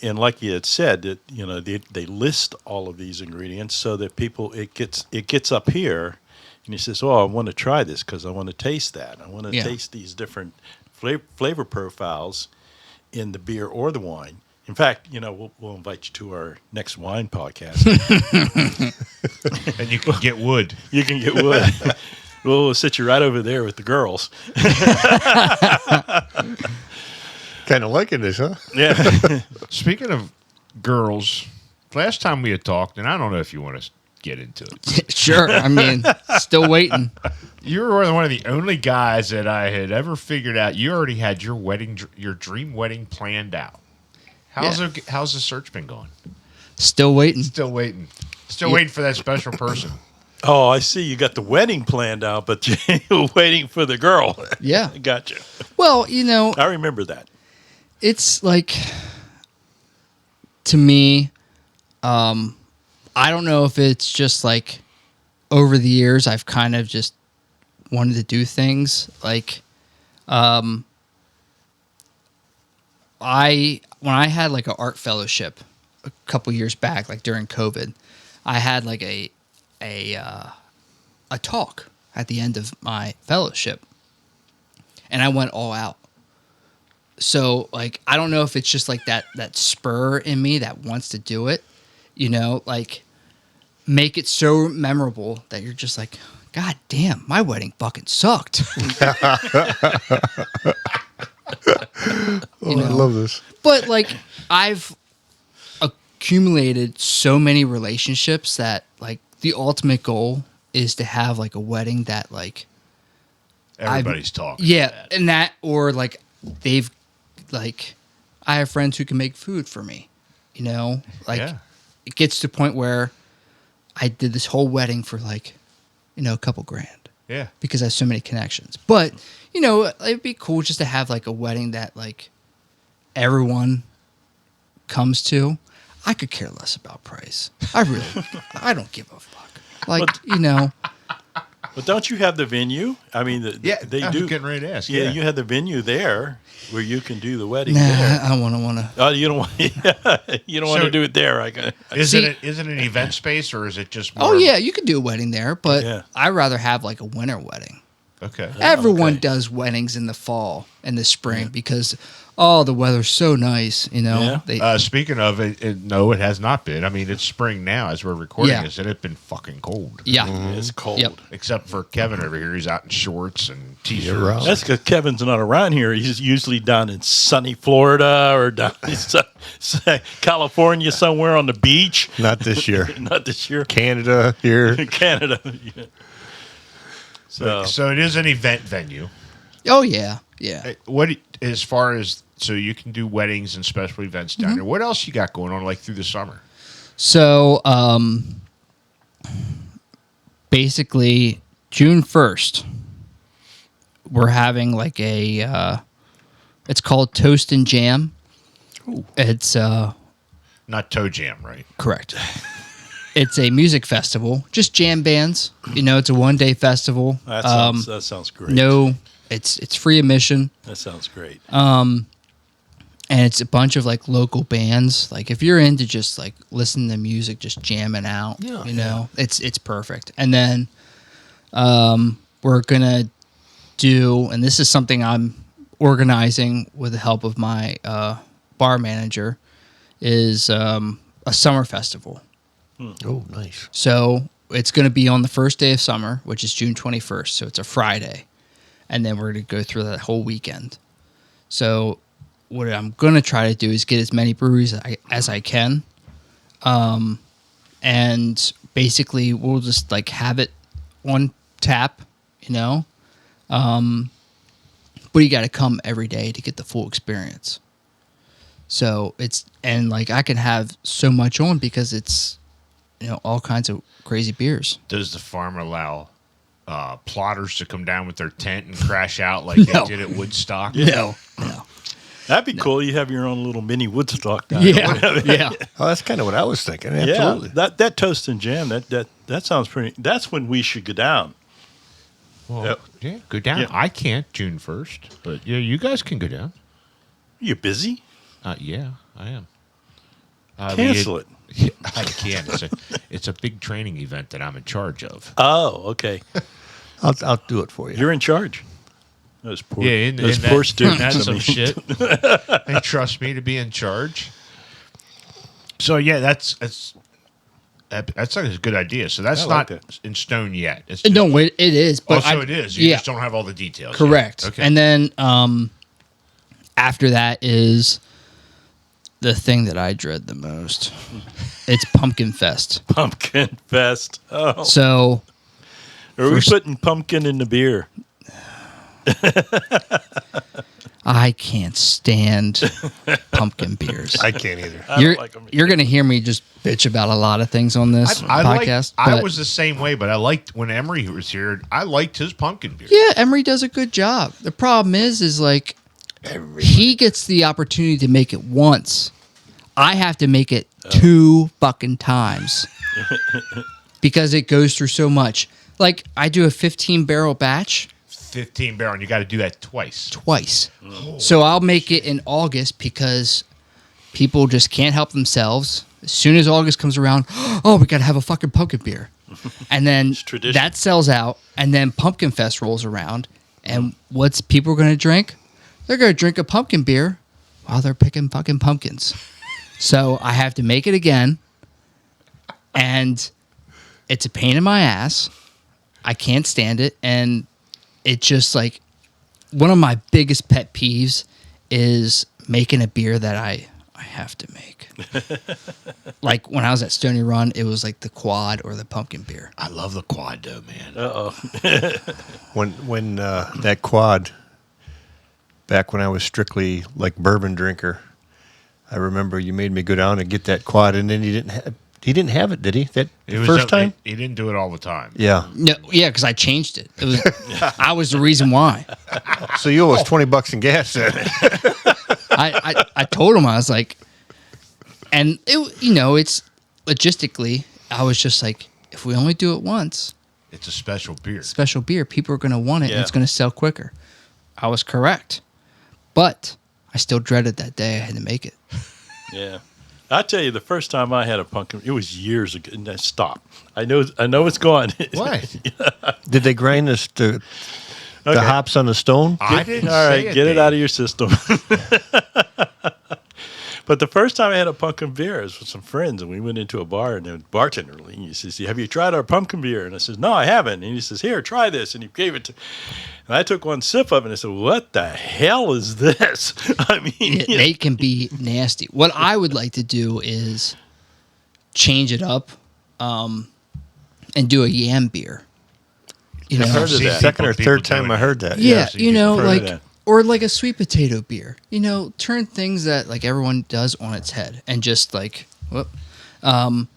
like you had said, that they list all of these ingredients so that people it gets up here, and he says, "Oh, I want to try this because I want to taste that. I want to taste these different flavor profiles in the beer or the wine." In fact, we'll invite you to our next wine podcast. And you can get wood. You can get wood. We'll sit you right over there with the girls. Kind of liking this, huh? Yeah. Speaking of girls, last time we had talked, and I don't know if you want to get into it. Sure. I mean, still waiting. You were one of the only guys that I had ever figured out. You already had your dream wedding planned out. How's the search been going? Still waiting. Still waiting for that special person. Oh, I see. You got the wedding planned out, but you're waiting for the girl. Yeah. Gotcha. Well, I remember that. It's like, to me, I don't know if it's just like over the years I've kind of just wanted to do things like, when I had like an art fellowship a couple years back, like during COVID, I had like a talk at the end of my fellowship, and I went all out. So like, I don't know if it's just like that spur in me that wants to do it, like make it so memorable that you're just like, God damn, my wedding fucking sucked. I love this. But like, I've accumulated so many relationships that like the ultimate goal is to have like a wedding that like Everybody's talking. yeah, and that or like they've like I have friends who can make food for me, you know, like Yeah. it gets to the point where I did this whole wedding for like, you know, a couple grand Yeah. because I have so many connections. But, you know, it'd be cool just to have like a wedding that like everyone comes to. I could care less about price. I don't give a fuck. Like, you know, But don't you have the venue? I mean, Yeah, they I was do. getting ready to ask. Yeah, you have the venue there where you can do the wedding nah, there. I don't want to. Oh, you don't want you don't want So- to do it there. Is See- it an event space or is it just more? Oh yeah, you could do a wedding there, but Yeah. I'd rather have like a winter wedding. Okay. Everyone okay. does weddings in the fall and the spring because the weather's so nice. You know, Yeah. they, Speaking of it, no, it has not been. I mean, it's spring now as we're recording Yeah. this, and it's been fucking cold. yeah, It's cold. Yep. Except for Kevin over here, he's out in shorts and t-shirts. You're right. That's because Kevin's not around here. He's usually down in sunny Florida or down in California somewhere on the beach. Not this year. Not this year. Canada here. Canada. Yeah. So, So it is an event venue. Oh yeah, yeah. What as far as so you can do weddings and special events down there. What else you got going on like through the summer? So basically June 1st, we're having like a it's called Toast and Jam. It's Not Toe Jam, right? correct. It's a music festival, just jam bands. You know, it's a 1-day festival. that sounds great. No, it's free admission. That sounds great. And it's a bunch of like local bands. Like if you're into just like listening to music, just jamming out, Yeah. you know, it's perfect. And then we're gonna do, and this is something I'm organizing with the help of my bar manager, is a summer festival. Oh, nice. So it's going to be on the first day of summer, which is June 21st. So it's a Friday. And then we're going to go through that whole weekend. So what I'm going to try to do is get as many breweries as I can. And basically we'll just like have it on tap, you know. But you got to come every day to get the full experience. So and like I can have so much on because it's, you know, all kinds of crazy beers. Does the farm allow plotters to come down with their tent and crash out like No. they did at Woodstock? No. That'd be cool. You have your own little mini Woodstock. Down Yeah. there. Yeah. Oh, that's kind of what I was thinking. Absolutely. Yeah, that toast and jam. That sounds pretty. That's when we should go down. Well, yeah, go down. Yeah. I can't June 1st, but yeah, you guys can go down. You busy? Yeah, I am. Cancel it. I can. It's a big training event that I'm in charge of. Oh, okay. I'll do it for you. You're in charge. Those poor, Yeah, those poor students. That's I some mean, shit. They trust me to be in charge. So yeah, that's like a good idea. So that's I like not that. in stone yet. It's just, No, it is. But so it is. You yeah, just don't have all the details. yet. correct. Okay. And then after that is the thing that I dread the most. It's Pumpkin Fest. Pumpkin Fest. Oh, So are we putting pumpkin in the beer? I can't stand pumpkin beers. I can't either. I don't like 'em. You're going to hear me just bitch about a lot of things on this podcast. I but- was the same way, but I liked when Emery was here. I liked his pumpkin beer. Yeah, Emery does a good job. The problem is like he gets the opportunity to make it once. I have to make it 2 fucking times because it goes through so much. Like I do a 15 barrel batch 15 barrel, and you got to do that twice. twice. So I'll make it in August because people just can't help themselves. As soon as August comes around, oh, we got to have a fucking pumpkin beer. And then tradition. that sells out, and then Pumpkin Fest rolls around, and what's people going to drink? They're going to drink a pumpkin beer while they're picking fucking pumpkins. So I have to make it again, and it's a pain in my ass. I can't stand it, and it's just like one of my biggest pet peeves is making a beer that I have to make. Like when I was at Stony Run, it was like the quad or the pumpkin beer. I love the quad though, man. When that quad, back when I was strictly like bourbon drinker, I remember you made me go down and get that quad, and then he didn't have it, did he? That It was first time? He didn't do it all the time. Yeah. No, yeah, because I changed it. It was I was the reason why. So you owe us $20 in gas then. I told him, I was like, and it's logistically, I was just like, if we only do it once, It's a special beer. special beer, people are going to want it and Yeah. it's going to sell quicker. I was correct, but I still dreaded that day I had to make it. Yeah. I tell you, the first time I had a pumpkin, it was years ago. And then stop. I know it's gone. Why? Did they grind the Okay. hops on the stone? I didn't All right, say get it Dave. out of your system. But the first time I had a pumpkin beer, it was with some friends, and we went into a bar, and the bartender, he says, "Have you tried our pumpkin beer?" And I says, "No, I haven't." And he says, "Here, try this." And he gave it to, and I took one sip of it, and I said, "What the hell is this?" I mean, They can be nasty. What I would like to do is change it up and do a yam beer. You know, I've heard of See, that. Second or people third time doing I that. heard that. yeah, so you you know, heard of like that. or like a sweet potato beer. You know, turn things that like everyone does on its head and just like and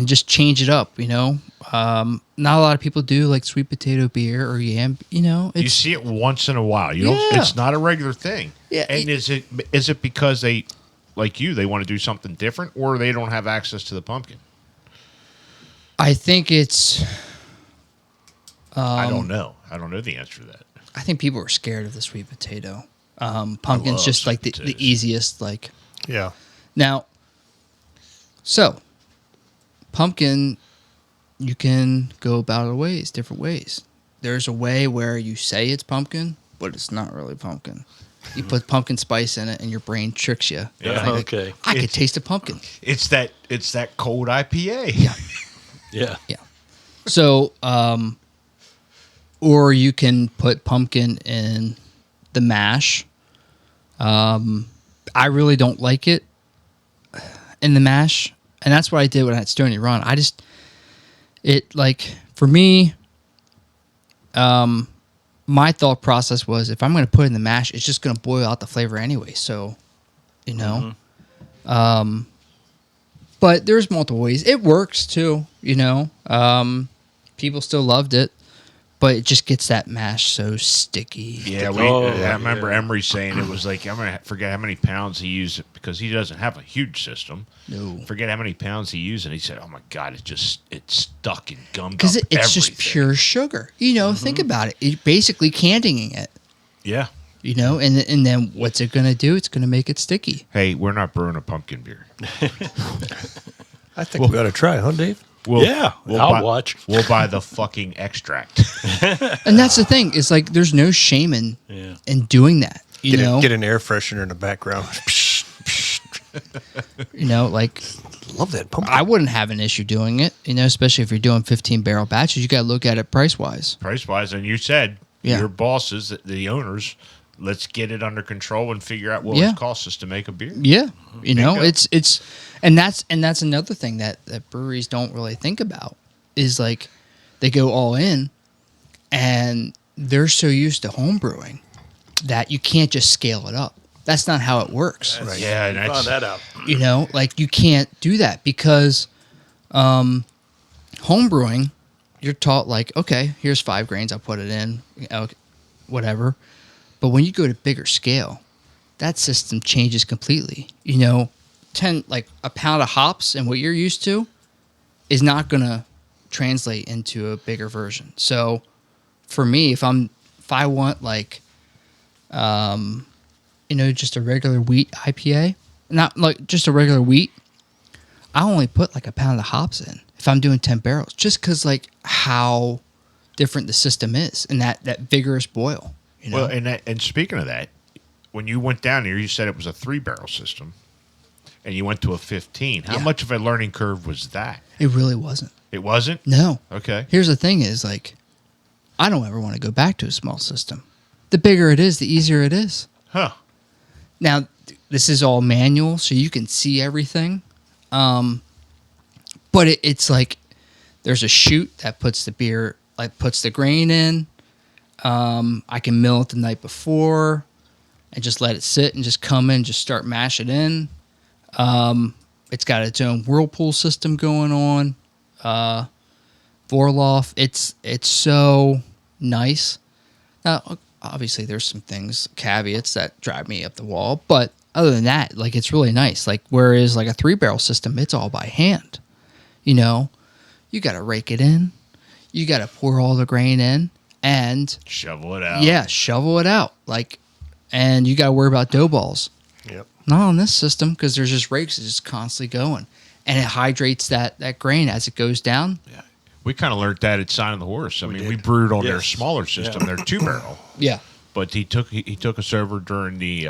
just change it up. You know, not a lot of people do like sweet potato beer or yam. You know, You it's see it once in a while. You don't. Yeah. It's not a regular thing. Yeah, And is it because they, like you, they want to do something different, or they don't have access to the pumpkin? I think it's. I don't know. I don't know the answer to that. I think people are scared of the sweet potato. Pumpkin's love just like sweet the potatoes. easiest. Like Yeah. now, so pumpkin, you can go about it ways, different ways. There's a way where you say it's pumpkin, but it's not really pumpkin. You put pumpkin spice in it, and your brain tricks you. Yeah, Like, okay. I could It's- taste a pumpkin. It's that cold IPA. Yeah. Yeah. So, or you can put pumpkin in the mash. I really don't like it in the mash, and that's what I did when I had Stony Run. For me, my thought process was if I'm going to put it in the mash, it's just going to boil out the flavor anyway. So, you know, but there's multiple ways. It works too, you know. People still loved it, but it just gets that mash so sticky. Yeah, I remember Emery saying it was like, I'm going to forget how many pounds he used because he doesn't have a huge system. No. Forget how many pounds he used, and he said, oh my God, it's stuck and gummed up Because it's just everything. pure sugar. You know, think about it. It's basically candying it. Yeah. You know, and then what's it going to do? It's going to make it sticky. Hey, we're not brewing a pumpkin beer. I think we ought to try, huh, Dave? Yeah, I'll watch. We'll buy the fucking extract. And that's the thing. It's like there's no shame in doing that. You know, Get an air freshener in the background. you know, like Love that pumpkin. I wouldn't have an issue doing it. You know, especially if you're doing 15 barrel batches, you got to look at it price wise. Price wise, and you said Yeah. your bosses, the owners, let's get it under control and figure out what Yeah. it costs us to make a beer. Yeah, you know, Bingo. it's and that's another thing that breweries don't really think about is like they go all in and they're so used to home brewing that you can't just scale it up. That's not how it works. Yeah, and I found that out. You know, like you can't do that because home brewing, you're taught like, okay, here's 5 grains, I'll put it in, you know, whatever. But when you go to bigger scale, that system changes completely. You know, a pound of hops and what you're used to is not going to translate into a bigger version. So for me, if I want like, you know, just a regular wheat IPA, not like just a regular wheat, I only put like a pound of hops in if I'm doing 10 barrels, just because like how different the system is and that vigorous boil. You know? Well, and speaking of that, when you went down here, you said it was a 3-barrel system, and you went to a 15. How Yeah. much of a learning curve was that? It really wasn't. It wasn't? No. Okay. Here's the thing is like, I don't ever want to go back to a small system. The bigger it is, the easier it is. Huh. Now, this is all manual, so you can see everything. But it's like there's a chute that puts the beer, like puts the grain in. I can mill it the night before and just let it sit and just come in, just start mash it in. It's got its own whirlpool system going on. Vorloff. It's so nice. Now, obviously, there's some things, caveats that drive me up the wall, but other than that, like, it's really nice. Like, whereas like a 3-barrel system, it's all by hand. You know, you got to rake it in, you got to pour all the grain in, and shovel it out. Yeah, shovel it out. Like, and you got to worry about dough balls. Yep. Not on this system because there's just rakes that's just constantly going, and it hydrates that grain as it goes down. Yeah. We kind of learned that at Sign of the Horse. I mean, did. we brewed on their Yes. smaller system, their 2-barrel. Yeah. But he took us over during the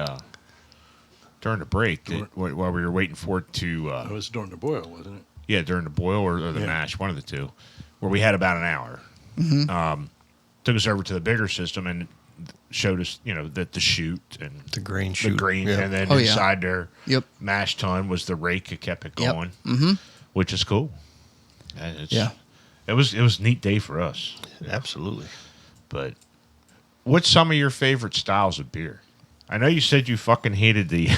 break while we were waiting for it to. It was during the boil, wasn't it? Yeah, during the boil or the Yeah. mash, one of the two, where we had about an hour. Took us over to the bigger system and showed us, that the chute and The grain the chute. grain, Yeah. and then Oh, yeah. inside their Yep. mash tun was the rake that kept it Yep. going, which is cool. And it was a neat day for us. Absolutely. But what's some of your favorite styles of beer? I know you said you fucking hated the,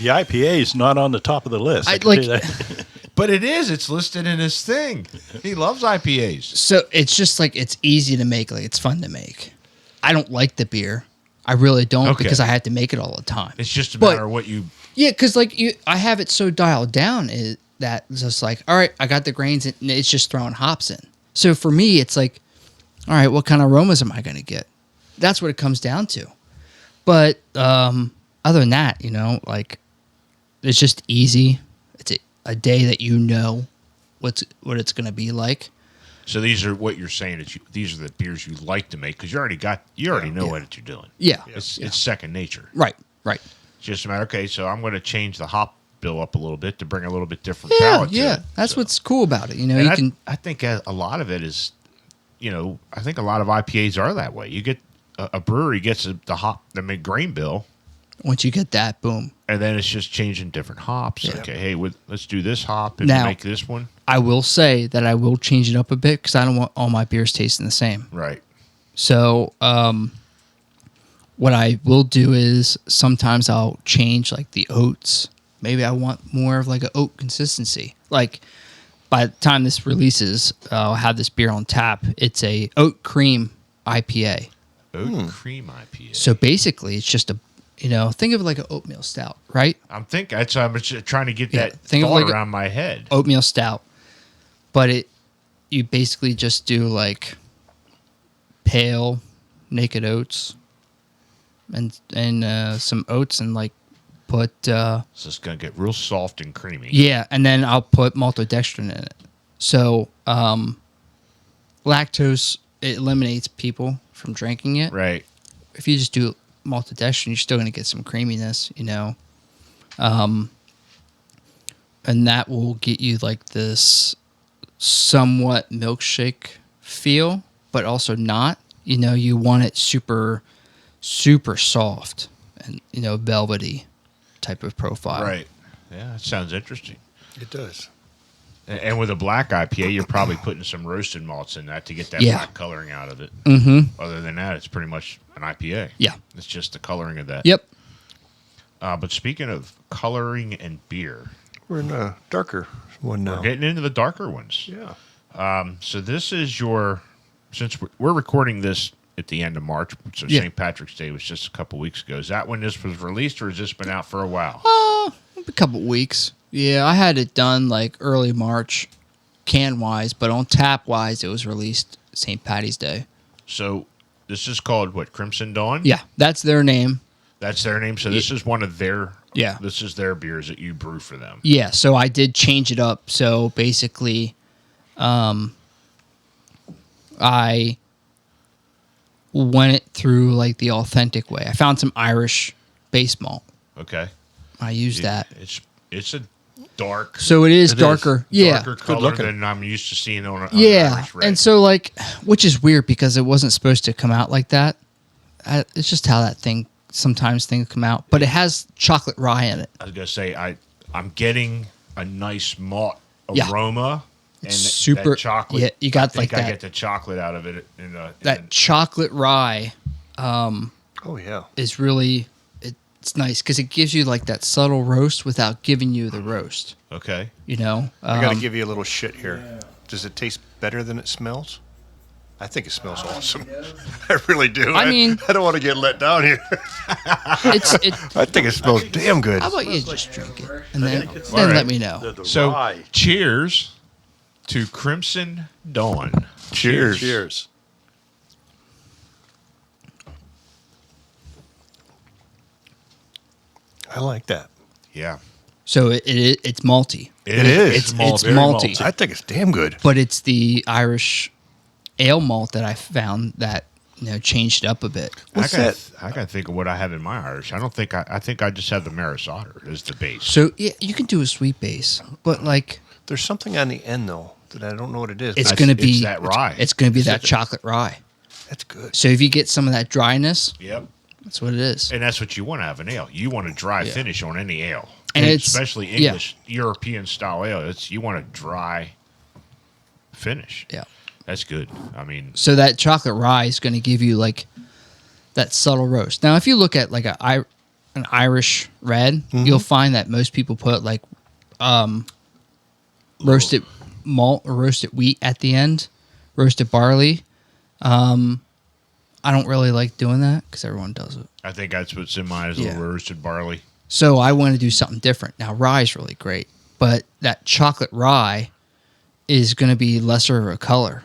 The IPA is not on the top of the list. I I'd can like- tell you that. but it is. It's listed in his thing. He loves IPAs. So it's just like it's easy to make, like it's fun to make. I don't like the beer. I really don't Okay. because I have to make it all the time. It's just a But- matter of what you. Yeah, because like I have it so dialed down that it's just like, all right, I got the grains and it's just throwing hops in. So for me, it's like, all right, what kind of aromas am I going to get? That's what it comes down to. But other than that, like it's just easy. It's a day that what it's going to be like. So these are what you're saying. These are the beers you like to make because you already know what you're doing. Yeah. It's second nature. Right. It's just a matter. Okay, so I'm going to change the hop bill up a little bit to bring a little bit different Yeah, palate. yeah. to it. That's So- what's cool about it. And I think a lot of it is, I think a lot of IPAs are that way. You get a brewery gets the grain bill, once you get that, boom. and then it's just changing different hops. Yeah. Okay, hey, let's do this hop and Now- make this one. I will say that I will change it up a bit because I don't want all my beers tasting the same. Right. So, what I will do is sometimes I'll change like the oats. Maybe I want more of like an oat consistency. Like by the time this releases, I'll have this beer on tap. It's a oat cream IPA. Oat cream IPA. So basically, it's just think of it like an oatmeal stout, right? I'm just trying to get Yeah, that think of thought like around my head. Oatmeal stout, but you basically just do like pale naked oats and some oats and like put So it's gonna get real soft and creamy. yeah, and then I'll put maltodextrin in it. So lactose, it eliminates people from drinking it. Right. If you just do maltodextrin, you're still going to get some creaminess, and that will get you like this somewhat milkshake feel, but also not. You want it super, super soft and velvety type of profile. Right. Yeah, that sounds interesting. It does. And with a black IPA, you're probably putting some roasted malts in that to get that Yeah. black coloring out of it. Mm-hmm. Other than that, it's pretty much an IPA. Yeah. It's just the coloring of that. Yep. But speaking of coloring and beer, We're in a darker one now. we're getting into the darker ones. Yeah. So this is since we're recording this at the end of March, so Yeah. St. Patrick's Day was just a couple weeks ago. Is that when this was released, or has this been out for a while? A couple weeks. Yeah, I had it done like early March, can wise, but on tap wise, it was released St. Patty's Day. So this is called what? Crimson Dawn? Yeah, that's their name. That's their name. So this is one of their. Yeah. This is their beers that you brew for them. Yeah, so I did change it up. So basically, I went it through like the authentic way. I found some Irish base malt. Okay. I used that. It's a dark. So it is It is. darker. Yeah. Darker color looking. than I'm used to seeing on an Yeah. Irish red. And so like, which is weird because it wasn't supposed to come out like that. It's just how that thing sometimes things come out, but it has chocolate rye in it. I was gonna say I'm getting a nice malt Yeah. aroma. It's And super that chocolate. Yeah, you got I think like I that. get the chocolate out of it. That chocolate rye Oh yeah. is really it's nice because it gives you like that subtle roast without giving you the roast. Okay. You know, I got to give you a little shit here. Does it taste better than it smells? I think it smells awesome. I really do. I mean- I don't want to get let down here. it's. I think it smells damn good. How about you just drink it and then All right. let me know. The So rye. cheers to Crimson Dawn. Cheers. Cheers. I like that. Yeah. So it's malty, It is. It's Very malty, I think it's damn good. but it's the Irish ale malt that I found that changed it up a bit. What's I gotta, that? I gotta think of what I have in my Irish. I don't think I think I just have the Maris Otter as the base. So yeah, you can do a sweet base, but like There's something on the end though that I don't know what it is. it's but going to it's be that rye. It's going to be that chocolate rye. That's good. So if you get some of that dryness, Yep. that's what it is. And that's what you want to have an ale. You want a dry Yeah. finish on any ale, And it's- especially yeah. English European style ale. You want a dry finish. Yeah. That's good. I mean, So that chocolate rye is going to give you like that subtle roast. Now, if you look at like an Irish red, you'll find that most people put like roasted malt or roasted wheat at the end, roasted barley. I don't really like doing that because everyone does it. I think that's what's in mine is a Yeah. little roasted barley. So I want to do something different. Now, rye is really great, but that chocolate rye is going to be lesser of a color.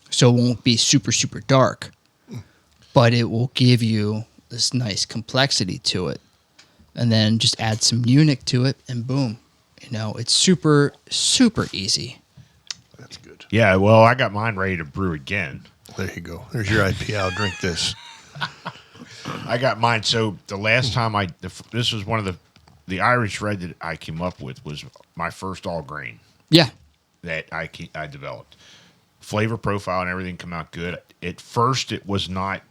So it won't be super, super dark, but it will give you this nice complexity to it. And then just add some Munich to it, and boom. It's super, super easy. That's good. Yeah, well, I got mine ready to brew again. There you go. There's your IPA. I'll drink this. I got mine. So the last time this was one of the Irish red that I came up with was my first all grain Yeah. that I developed. Flavor profile and everything come out good. At first, it was not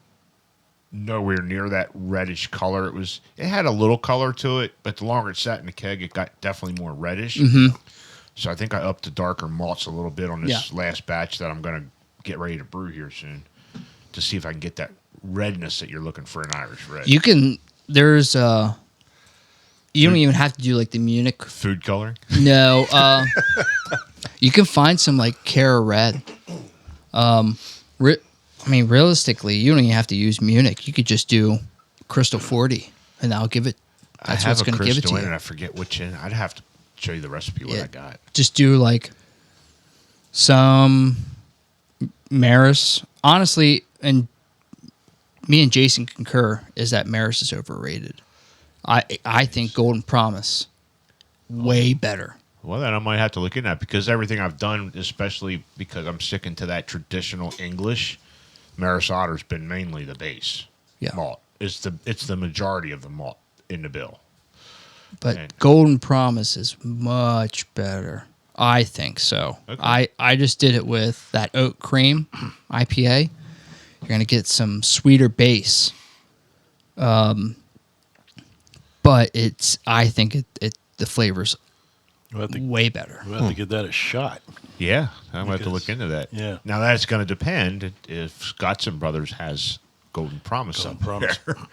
nowhere near that reddish color. It had a little color to it, but the longer it sat in the keg, it got definitely more reddish. Mm-hmm. So I think I upped the darker malts a little bit on this Yeah. last batch that I'm going to get ready to brew here soon to see if I can get that redness that you're looking for in Irish red. You can, there's, you don't even have to do like the Munich. Food coloring? No, you can find some like Cara Red. Realistically, you don't even have to use Munich. You could just do Crystal 40, and that'll give it. That's I what's have a going to give it to crystal in you. and I forget which in. I'd have to show you the recipe what Yeah. I got. Just do like some Maris. Honestly, and me and Jason concur, is that Maris is overrated. I think Golden Promise way better. Well, then I might have to look into that because everything I've done, especially because I'm sticking to that traditional English, Maris Otter's been mainly the base Yeah. malt. It's the majority of the malt in the bill. But And- Golden Promise is much better. I think so. Okay. I just did it with that oat cream IPA. You're going to get some sweeter base. But I think the flavor's We'll have to, way better. we'll have to give that a shot. Yeah, I'm going to have to Because- look into that. yeah. Now, that's going to depend if Scotts and Brothers has Golden Promise Golden somewhere. Promise.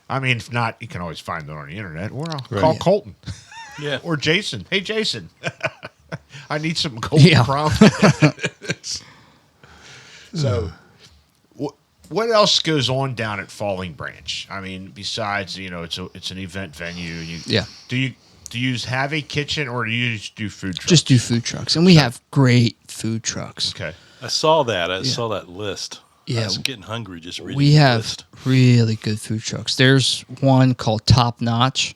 I mean, if not, you can always find it on the internet. Or I'll Right. call Yeah. Colton Yeah. or Jason. Hey, Jason, I need some Golden Yeah. Promise. So, what else goes on down at Falling Branch? I mean, besides it's an event venue. Yeah. Do you have a kitchen or do you just do food trucks? Just do food trucks. And we have great food trucks. Okay. I saw that. I saw that list. Yeah. I was getting hungry just reading We the have list. really good food trucks. There's one called Top Notch.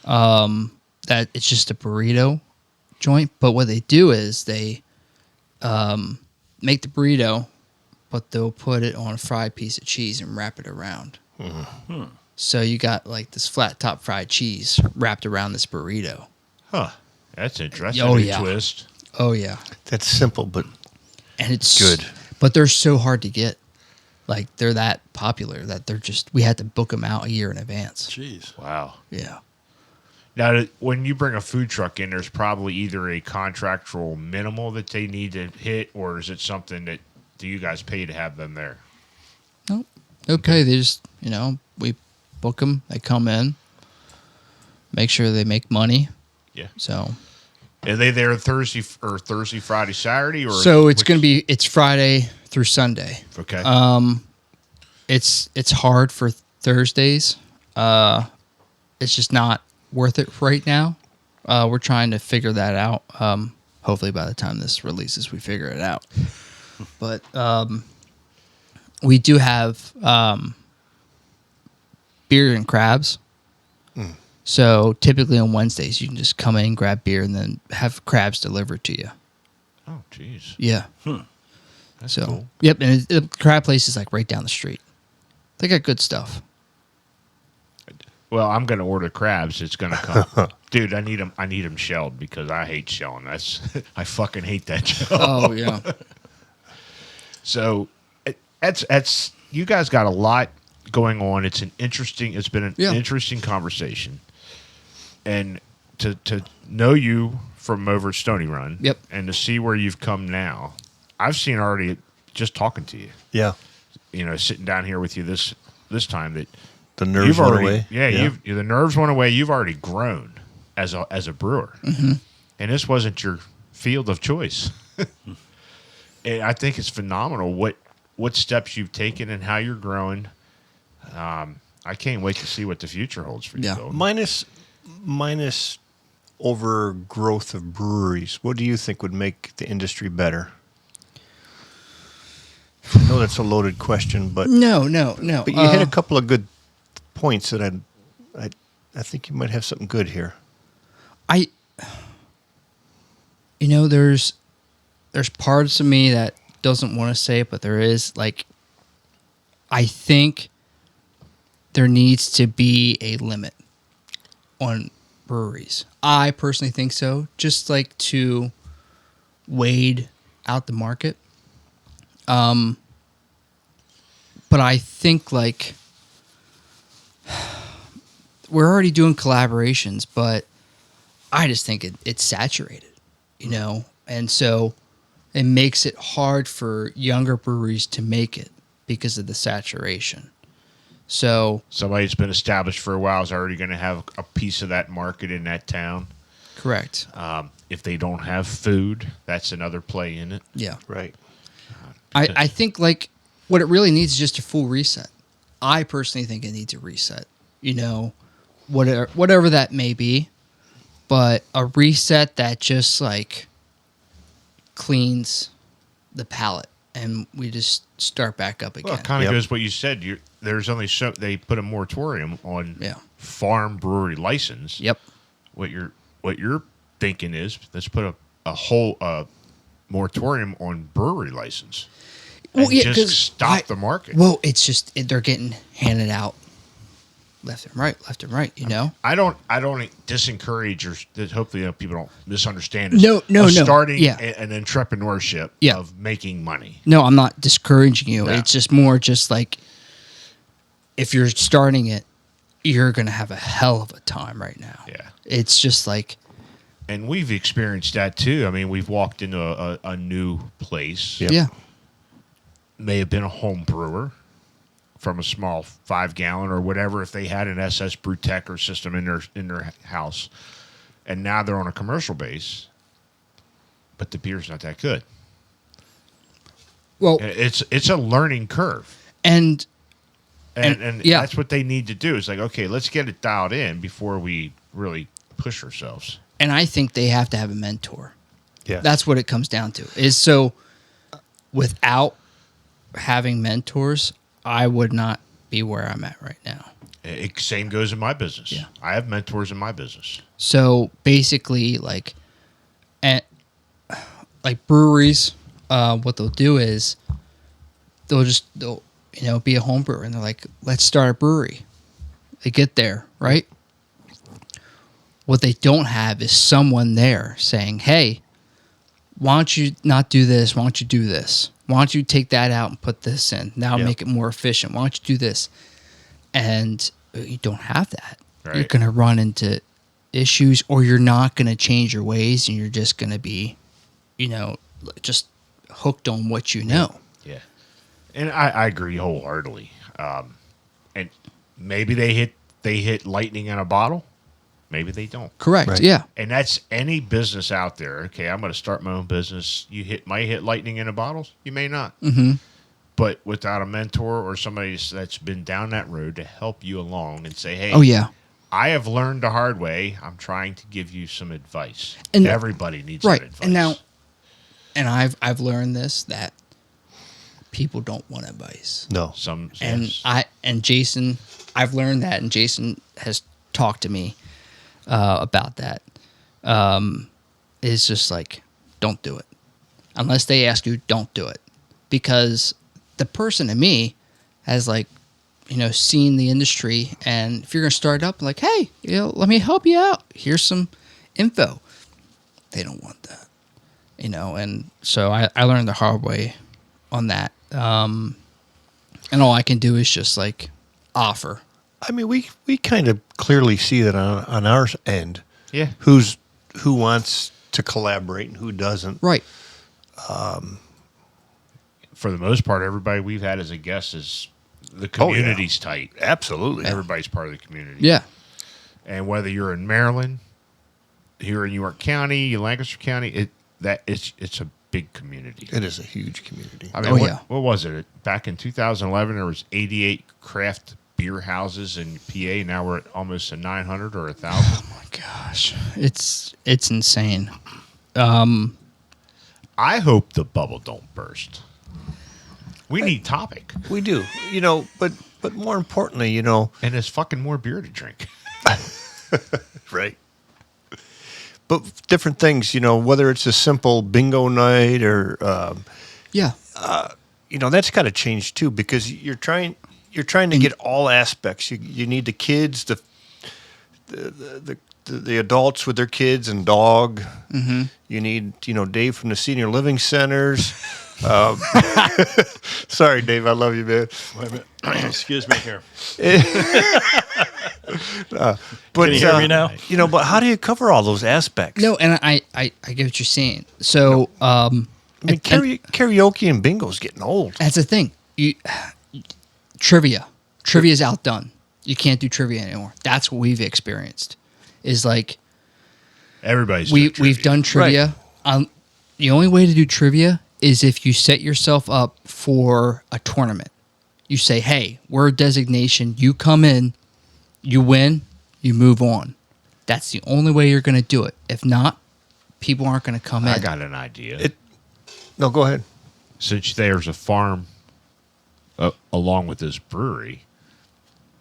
That it's just a burrito joint, but what they do is they make the burrito, but they'll put it on a fried piece of cheese and wrap it around. So you got like this flat top fried cheese wrapped around this burrito. Huh. That's interesting. Oh, New yeah. twist. Oh yeah, That's simple, but and it's Good. But they're so hard to get. Like they're that popular that we had to book them out a year in advance. Jeez. Wow. Yeah. Now, when you bring a food truck in, there's probably either a contractual minimal that they need to hit, or is it something that do you guys pay to have them there? Nope. Okay. They just, we book them. They come in, make sure they make money. Yeah. So. Are they there Thursday, Friday, Saturday, or So it's Friday through Sunday. Okay. It's hard for Thursdays. It's just not worth it right now. We're trying to figure that out. Hopefully by the time this releases, we figure it out. But we do have beer and crabs. So typically on Wednesdays, you can just come in, grab beer, and then have crabs delivered to you. Oh, jeez. Yeah. That's So, cool. yep, and the crab place is like right down the street. They got good stuff. Well, I'm going to order crabs. It's going to come. Dude, I need them shelled because I hate shelling. I fucking hate that shell. Oh yeah. So that's you guys got a lot going on. It's been an interesting conversation. And to know you from over at Stony Run, Yep. and to see where you've come now, I've seen already just talking to you. Yeah. Sitting down here with you this time that The nerves you've went already, away. Yeah, the nerves went away. You've already grown as a brewer, and this wasn't your field of choice. And I think it's phenomenal what steps you've taken and how you're growing. I can't wait to see what the future holds for you. Yeah. Colton. Minus overgrowth of breweries, what do you think would make the industry better? I know that's a loaded question, but No. But you hit a couple of good points that I think you might have something good here. There's parts of me that doesn't want to say it, but there is I think there needs to be a limit on breweries. I personally think so, just like to wade out the market. But I think we're already doing collaborations, but I just think it's saturated, and so it makes it hard for younger breweries to make it because of the saturation. So Somebody that's been established for a while is already going to have a piece of that market in that town. correct. If they don't have food, that's another play in it. Yeah. Right. I think what it really needs is just a full reset. I personally think it needs a reset, whatever that may be, but a reset that just cleans the palate and we just start back up again. Well, it kind of Yep. goes what you said. There's only they put a moratorium on farm brewery license. Yep. What you're thinking is let's put a whole moratorium on brewery license. Well, And yeah, just 'cause stop the market. Well, it's just they're getting handed out left and right. I don't disencourage or hopefully people don't misunderstand this. No. Starting Yeah. an entrepreneurship Yeah. of making money. No, I'm not discouraging you. No. It's just more if you're starting it, you're going to have a hell of a time right now. Yeah. It's just And we've experienced that too. I mean, we've walked into a new place. Yep. yeah. May have been a home brewer from a small 5-gallon or whatever, if they had an SS Brewtech or system in their house, and now they're on a commercial base, but the beer's not that good. Well, It's a learning curve, and and yeah. that's what they need to do. It's okay, let's get it dialed in before we really push ourselves. And I think they have to have a mentor. Yeah. That's what it comes down to. Is so without having mentors, I would not be where I'm at right now. Same goes in my business. Yeah. I have mentors in my business. So basically, breweries, what they'll do is they'll be a home brewer and they're like, let's start a brewery. They get there, right? What they don't have is someone there saying, hey, why don't you not do this? Why don't you do this? Why don't you take that out and put this in? Now Yep. make it more efficient. Why don't you do this? And you don't have that. You're Right. going to run into issues, or you're not going to change your ways, and you're just going to be, just hooked on what you know. Yeah. And I agree wholeheartedly. And maybe they hit lightning in a bottle. Maybe they don't. Correct. Right. Yeah. And that's any business out there. Okay, I'm going to start my own business. You might hit lightning in a bottle. You may not. Mm-hmm. But without a mentor or somebody that's been down that road to help you along and say, hey, Oh, yeah. I have learned the hard way. I'm trying to give you some advice. And- everybody needs Right. that advice. And now, I've learned this, that people don't want advice. No. And yes. Jason, I've learned that, and Jason has talked to me about that. It's just like, don't do it unless they ask you. Don't do it, because the person in me has seen the industry, and if you're gonna start up, like, hey, let me help you out. Here's some info. They don't want that, and so I learned the hard way on that. And all I can do is just offer. I mean, we kind of clearly see that on our end. Yeah. Who wants to collaborate and who doesn't. Right. For the most part, everybody we've had as a guest is the community's tight. Absolutely. Everybody's part of the community. Yeah. And whether you're in Maryland, here in York County, Lancaster County, it's a big community. It is a huge community. I mean, Oh, what, yeah. what was it? Back in 2011, there was 88 craft beer houses in PA. Now we're at almost a 900 or 1,000. Oh my gosh, it's insane. I hope the bubble don't burst. We need topic. We do. But more importantly, And there's fucking more beer to drink. right. But different things, whether it's a simple bingo night or Yeah. that's got to change too, because you're trying to get all aspects. You need the kids, the adults with their kids and dog. Mm-hmm. You need Dave from the senior living centers. Sorry, Dave, I love you, man. Wait a minute. Excuse me here. But Can you hear me now? But how do you cover all those aspects? No, and I get what you're saying. So, I mean, karaoke and bingo's getting old. that's the thing. Trivia is outdone. You can't do trivia anymore. That's what we've experienced. Is Everybody's doing we've done trivia. The only way to do trivia is if you set yourself up for a tournament. You say, hey, we're a designation. You come in, you win, you move on. That's the only way you're going to do it. If not, people aren't going to come in. I got an idea. No, go ahead. Since there's a farm along with this brewery,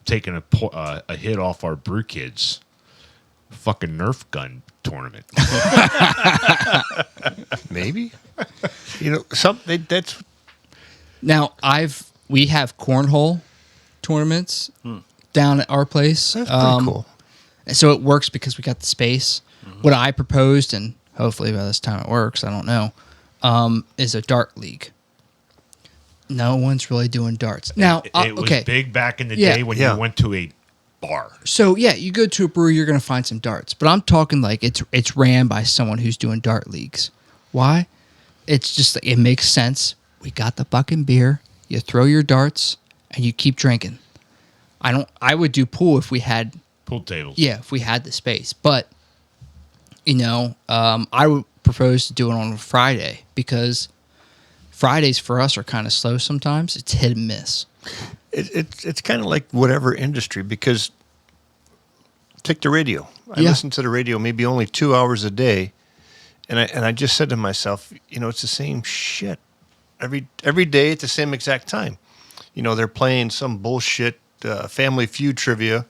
taking a hit off our brew kids, fucking Nerf gun tournament. Maybe. That's Now, we have cornhole tournaments down at our place. pretty cool. So it works because we got the space. What I proposed, and hopefully by this time it works, I don't know, is a dart league. No one's really doing darts. Now, It was okay. big back in the Yeah. day when Yeah. you went to a bar. So yeah, you go to a brewery, you're gonna find some darts. But I'm talking it's ran by someone who's doing dart leagues. Why? It's just it makes sense. We got the fucking beer. You throw your darts and you keep drinking. I would do pool if we had Pool tables. if we had the space. But I would propose to do it on a Friday because Fridays for us are kind of slow sometimes. It's hit and miss. It's kind of like whatever industry, because take the radio. I Yeah. listen to the radio maybe only 2 hours a day, and I just said to myself, it's the same shit every day at the same exact time. They're playing some bullshit Family Feud trivia,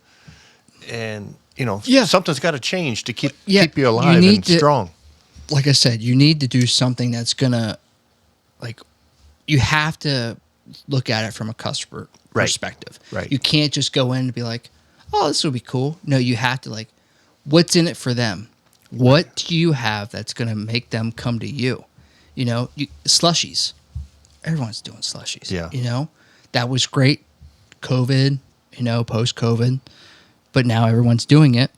and Yeah. something's got to change to keep Yeah, you you alive need and to- strong. Like I said, you need to do something that's gonna, you have to look at it from a customer Right. perspective. Right. You can't just go in and be like, "Oh, this will be cool." No, you have to what's in it for them? What do you have that's gonna make them come to you? Slushies. Everyone's doing slushies. Yeah. That was great. COVID, post COVID, but now everyone's doing it.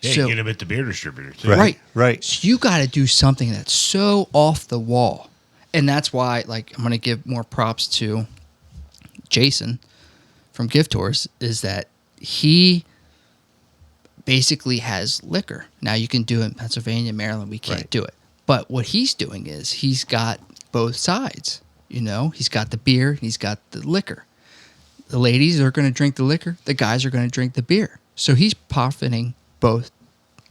Yeah, So- you get them at the beer distributor too. Right. So you got to do something that's so off the wall. And that's why, like, I'm going to give more props to Jason from Gift Tours, is that he basically has liquor. Now, you can do it in Pennsylvania, Maryland. We can't Right. do it. But what he's doing is he's got both sides. He's got the beer, he's got the liquor. The ladies are going to drink the liquor. The guys are going to drink the beer. So he's profiting both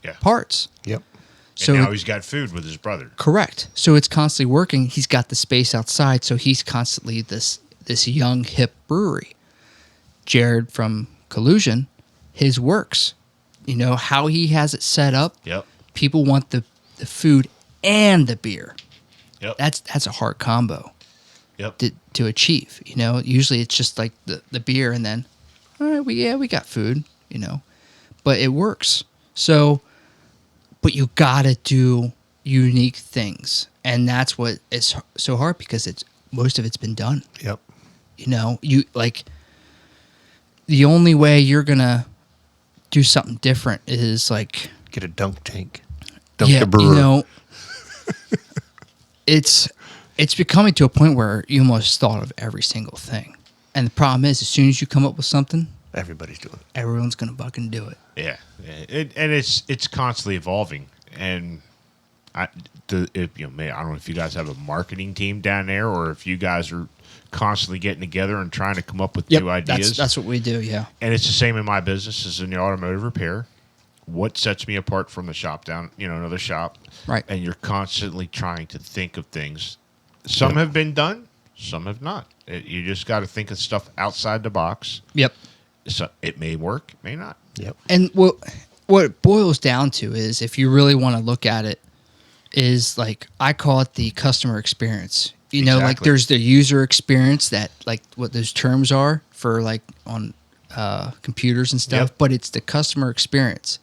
Yeah. parts. Yep. So And now he's got food with his brother. correct. So it's constantly working. He's got the space outside, so he's constantly this young hip brewery. Jared from Collusion, his works. How he has it set up. Yep. People want the food and the beer. Yep. That's a hard combo Yep. to achieve. Usually it's just like the beer and then, all right, we got food. But it works. So, but you gotta do unique things, and that's what is so hard because most of it's been done. Yep. You like the only way you're gonna do something different is like Get a dunk tank. Dunk the brewer. it's becoming to a point where you almost thought of every single thing, and the problem is as soon as you come up with something, Everybody's doing it. everyone's gonna fucking do it. Yeah. And it's constantly evolving. And I don't know if you guys have a marketing team down there or if you guys are constantly getting together and trying to come up with new ideas. That's what we do. Yeah. And it's the same in my business as in the automotive repair. What sets me apart from the shop down, another shop. Right. And you're constantly trying to think of things. Some have been done, some have not. You just got to think of stuff outside the box. Yep. So it may work, it may not. Yep. And what it boils down to is, if you really want to look at it, is like I call it the customer experience. Like Exactly. there's the user experience, that like what those terms are for like on computers and stuff, Yep. but it's the customer experience.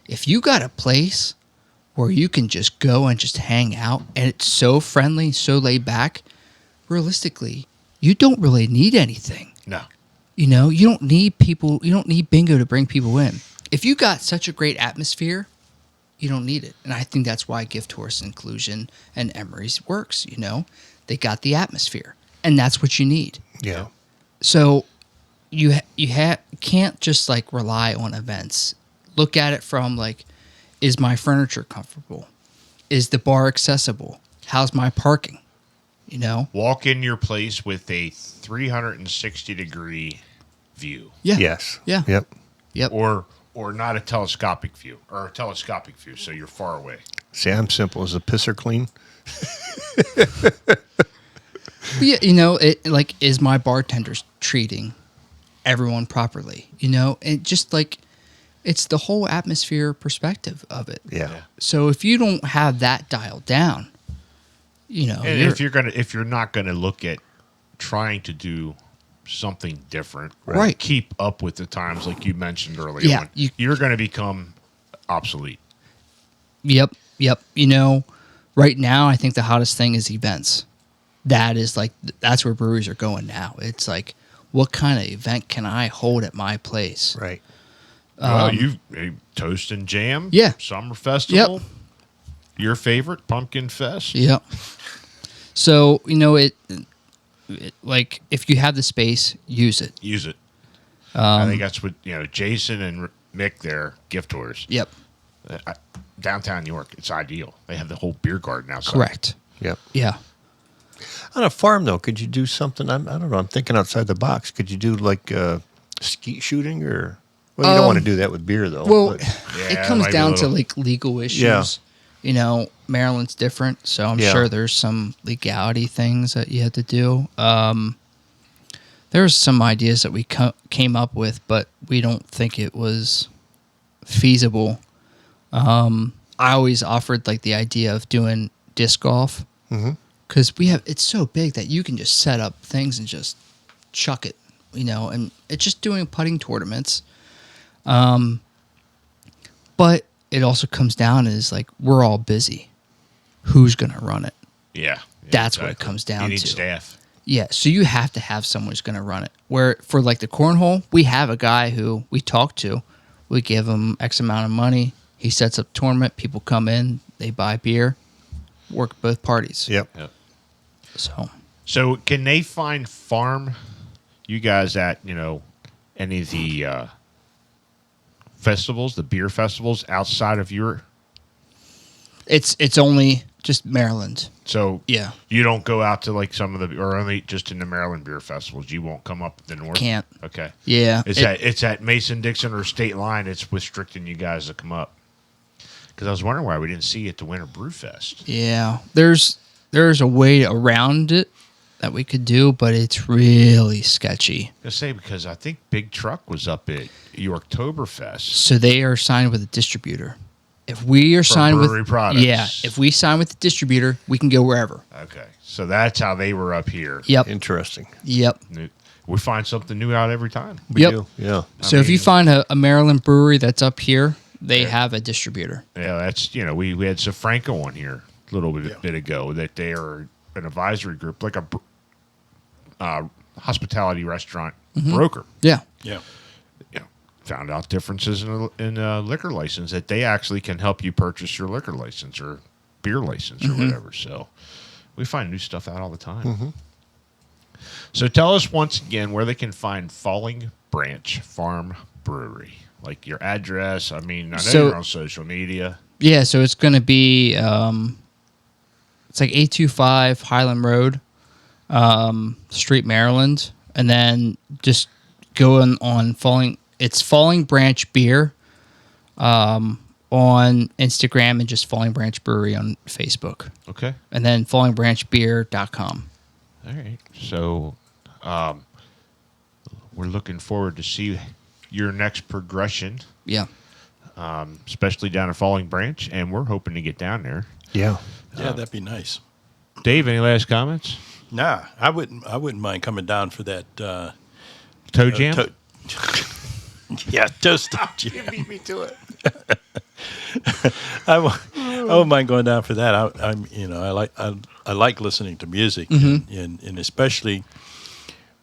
If you got a place where you can just go and just hang out and it's so friendly, so laid back, realistically, you don't really need anything. No. You don't need people. You don't need bingo to bring people in. If you got such a great atmosphere, you don't need it. And I think that's why Gift Horse Inclusion and Emery's works. They got the atmosphere, and that's what you need. Yeah. So you can't just like rely on events. Look at it from like, is my furniture comfortable? Is the bar accessible? How's my parking? Walk in your place with a 360-degree view. Yeah. Yes. Yeah. Yep. Yep. Or not a telescopic view, or a telescopic view, so you're far away. See, I'm simple. Is the pisser clean? Yeah, is my bartenders treating everyone properly? And just like, it's the whole atmosphere perspective of it. Yeah. So if you don't have that dialed down, And if you're not gonna look at trying to do something different, Right. keep up with the times, like you mentioned earlier Yeah, on, you- you're gonna become obsolete. Yep. Right now, I think the hottest thing is events. That's where breweries are going now. It's like, what kind of event can I hold at my place? Right. Well, Toast and Jam, Yeah. Summer Festival, Yep. your favorite Pumpkin Fest. Yep. So, like, if you have the space, use it. Use it. I think that's what Jason and Mick, their gift tours. Yep. Downtown New York, it's ideal. They have the whole beer garden outside. Correct. Yep. Yeah. On a farm, though, could you do something? I don't know. I'm thinking outside the box. Could you do like skeet shooting or? Well, you don't want to do that with beer, though. Well, but- Yeah, it comes might be down a to little- like legal issues. Yeah. Maryland's different, so I'm Yeah. sure there's some legality things that you have to do. There's some ideas that we came up with, but we don't think it was feasible. I always offered like the idea of doing disc golf because it's so big that you can just set up things and just chuck it, and it's just doing putting tournaments. But it also comes down is like, we're all busy. Who's going to run it? Yeah. That's what it comes down You need to. staff. Yeah, so you have to have someone who's going to run it. Where for like the cornhole, we have a guy who we talk to. We give him X amount of money. He sets up tournament. People come in. They buy beer. Work both parties. Yep. So can they farm you guys at, any of the festivals, the beer festivals outside of your... it's only just Maryland. So Yeah. you don't go out to like some of the, or only just in the Maryland beer festivals. You won't come up the north. Can't. Okay. Yeah. It's at Mason-Dixon or State Line. It's restricting you guys to come up. Because I was wondering why we didn't see you at the Winter Brew Fest. Yeah. There's a way around it that we could do, but it's really sketchy. I say because I think Big Truck was up at Yorktoberfest. So they are signed with a distributor. If we are signed Brewery with products. Yeah, if we sign with the distributor, we can go wherever. Okay. So that's how they were up here. Yep. Interesting. Yep. We find something new out every time. We Yep. do. Yeah. So if you find a Maryland brewery that's up here, they have a distributor. Yeah, that's, we had Safranco on here a little bit ago, that they are an advisory group, like a hospitality restaurant broker. Yeah. Yeah. Found out differences in a liquor license, that they actually can help you purchase your liquor license or beer license or whatever. So we find new stuff out all the time. So tell us once again where they can find Falling Branch Farm Brewery, like your address. I mean, I know you're on social media. Yeah, so it's going to be it's like 825 Highland Road, Street, Maryland, and then just go on Falling. It's Falling Branch Beer on Instagram, and just Falling Branch Brewery on Facebook. Okay. And then fallingbranchbeer.com. All right. So we're looking forward to see your next progression, Yeah. especially down at Falling Branch, and we're hoping to get down there. Yeah. Yeah, that'd be nice. Dave, any last comments? Nah, I wouldn't mind coming down for that Toe Jam? Yeah, toast jam. You beat me to it. I wouldn't mind going down for that. I like listening to music, and especially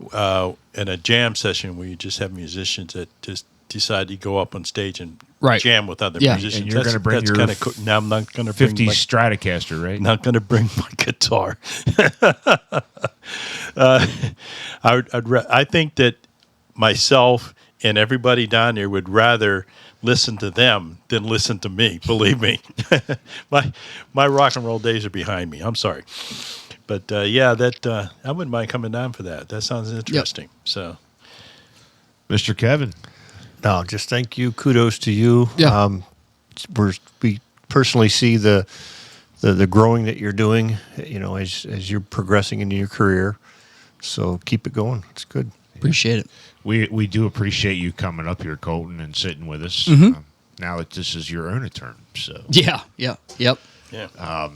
in a jam session where you just have musicians that just decide to go up on stage and jam with other musicians. And you're going to bring your now I'm not going to 50 Stratocaster, right? Not going to bring my guitar. I think that myself and everybody down there would rather listen to them than listen to me. Believe me, my rock and roll days are behind me. I'm sorry, but I wouldn't mind coming down for that. That sounds interesting. Yep. So, Mr. Kevin, no, just thank you. Kudos to you. Yeah. We personally see the growing that you're doing, as you're progressing into your career. So keep it going. It's good. Appreciate it. We do appreciate you coming up here, Colton, and sitting with us. Now that this is your own turn, so Yeah. Yep. yeah.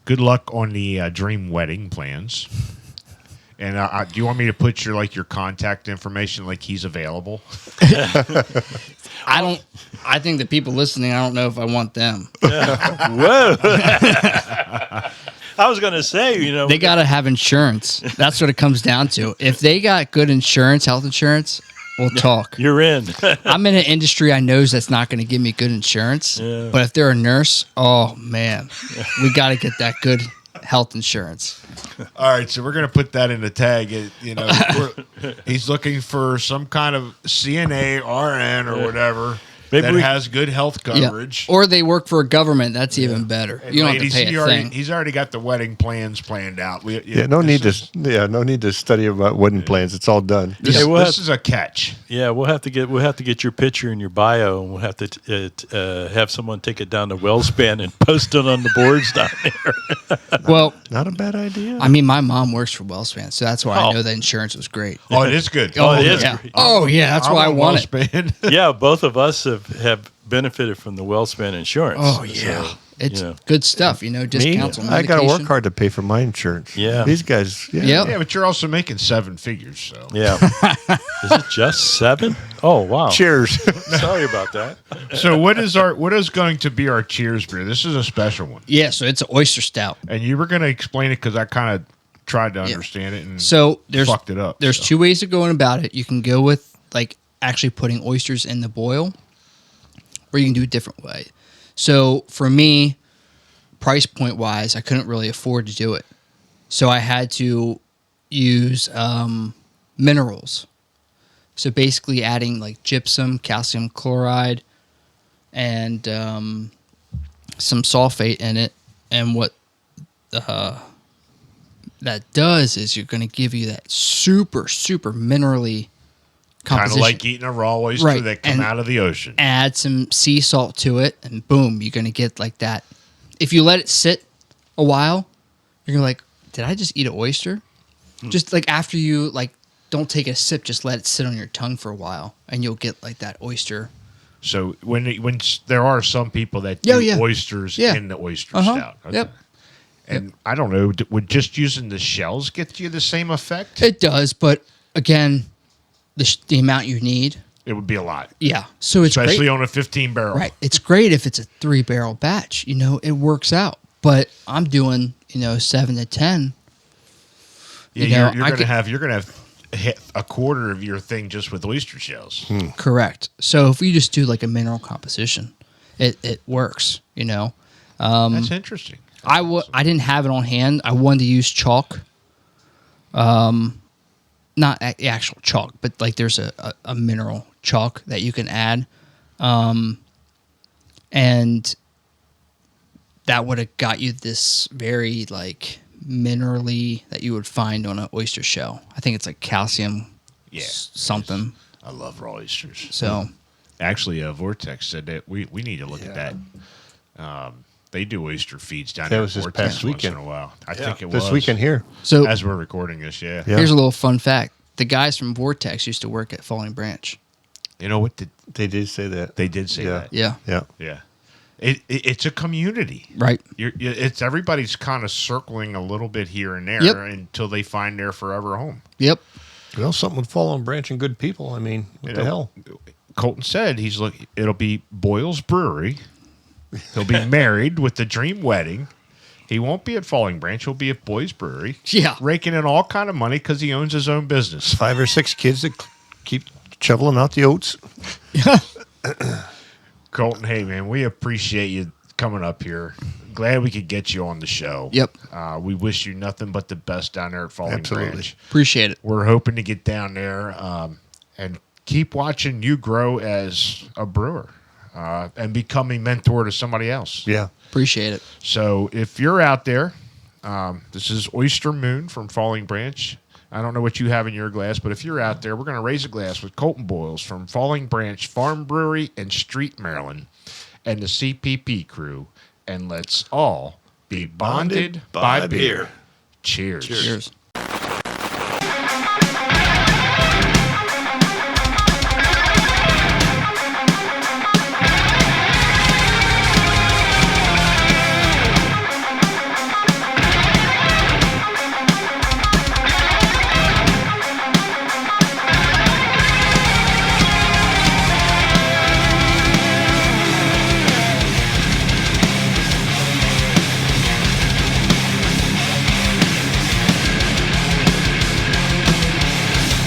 Good luck on the dream wedding plans. And do you want me to put your contact information, like he's available? I think the people listening, I don't know if I want them. Whoa. I was going to say, They got to have insurance. That's what it comes down to. If they got good insurance, health insurance, we'll talk. You're in. I'm in an industry I know that's not going to give me good insurance. Yeah. But if they're a nurse, oh, man, we got to get that good health insurance. All right, so we're going to put that in the tag. He's looking for some kind of CNA, RN, or whatever. Maybe has good health coverage. Yeah. Or they work for a government. That's even better. And you don't have to pay a thing. He's already got the wedding plans planned out. No need to study about wedding plans. It's all done. This is a catch. Yeah, we'll have to get your picture and your bio, and we'll have to have someone take it down to Wellspan and post it on the boards down there. Well, not a bad idea. I mean, my mom works for Wellspan, so that's why I know that insurance was great. Oh, it is good. Oh, it is. Yeah. Great. Oh, yeah, that's why I want it. Yeah, both of us have benefited from the Wellspan insurance. Oh, yeah. So It's Yeah. good stuff, discounts on I got to work medication. hard to pay for my insurance. Yeah. These guys. Yeah. Yep. Yeah, but you're also making 7 figures, so. Yeah. Is it just 7? Oh, wow. Cheers. Sorry about that. So what is going to be our cheers beer? This is a special one. Yeah, so it's an oyster stout. And you were going to explain it because I kind of tried to understand it and So there's fucked it up. There's so. 2 ways of going about it. You can go with like actually putting oysters in the boil, or you can do a different way. So for me, price point wise, I couldn't really afford to do it. So I had to use minerals. So basically adding like gypsum, calcium chloride, and some sulfate in it. And what that does is you're going to give you that super, super minerally Kind of composition. like eating a raw oyster Right, that come and- out of the ocean. Add some sea salt to it, and boom, you're going to get like that. If you let it sit a while, you're going to like, did I just eat an oyster? Just like after you like, don't take a sip, just let it sit on your tongue for a while, and you'll get like that oyster. So when there are some people that Yeah, do yeah. oysters Yeah. in the oyster Uh-huh. stout. Okay. Yep. And I don't know, would just using the shells get you the same effect? It does, but again, the amount you need, It would be a lot, yeah. So it's especially great. on a 15 barrel. Right. It's great if it's a 3-barrel batch. It works out. But I'm doing 7 to 10. Yeah, I could- you're gonna have hit a quarter of your thing just with oyster shells. Correct. So if you just do like a mineral composition, it works. That's interesting. I didn't have it on hand. I wanted to use chalk. Not the actual chalk, but like there's a mineral chalk that you can add. And that would have got you this very like minerally that you would find on an oyster shell. I think it's like calcium Yeah, something. I love raw oysters. So Actually, Vortex said that we need to look at that. They do oyster feeds down That there. was at this Vortex past once weekend. in a while. I think it was This weekend here. so as we're recording this. Yeah. Yeah. here's a little fun fact. The guys from Vortex used to work at Falling Branch. You know what? They did say that. They did say Yeah. that. Yeah. Yeah. Yeah. It's a community. Right. It's everybody's kind of circling a little bit here and there Yep. until they find their forever home. Yep. Well, something would fall on Branch and good people. I mean, what You the know, hell? Colton said it'll be Boyle's Brewery. He'll be married with the dream wedding. He won't be at Falling Branch. He'll be at Boy's Brewery. Yeah. Raking in all kind of money because he owns his own business. 5 or 6 kids that keep shoveling out the oats. Colton, hey, man, we appreciate you coming up here. Glad we could get you on the show. Yep. We wish you nothing but the best down there at Falling Absolutely. Branch. Appreciate it. We're hoping to get down there and keep watching you grow as a brewer and becoming mentor to somebody else. Yeah. Appreciate it. So if you're out there, this is Oyster Moon from Falling Branch. I don't know what you have in your glass, but if you're out there, we're going to raise a glass with Colton Boyles from Falling Branch Farm Brewery in Street, Maryland, and the CPP crew. And let's all be bonded by beer. Cheers. Cheers.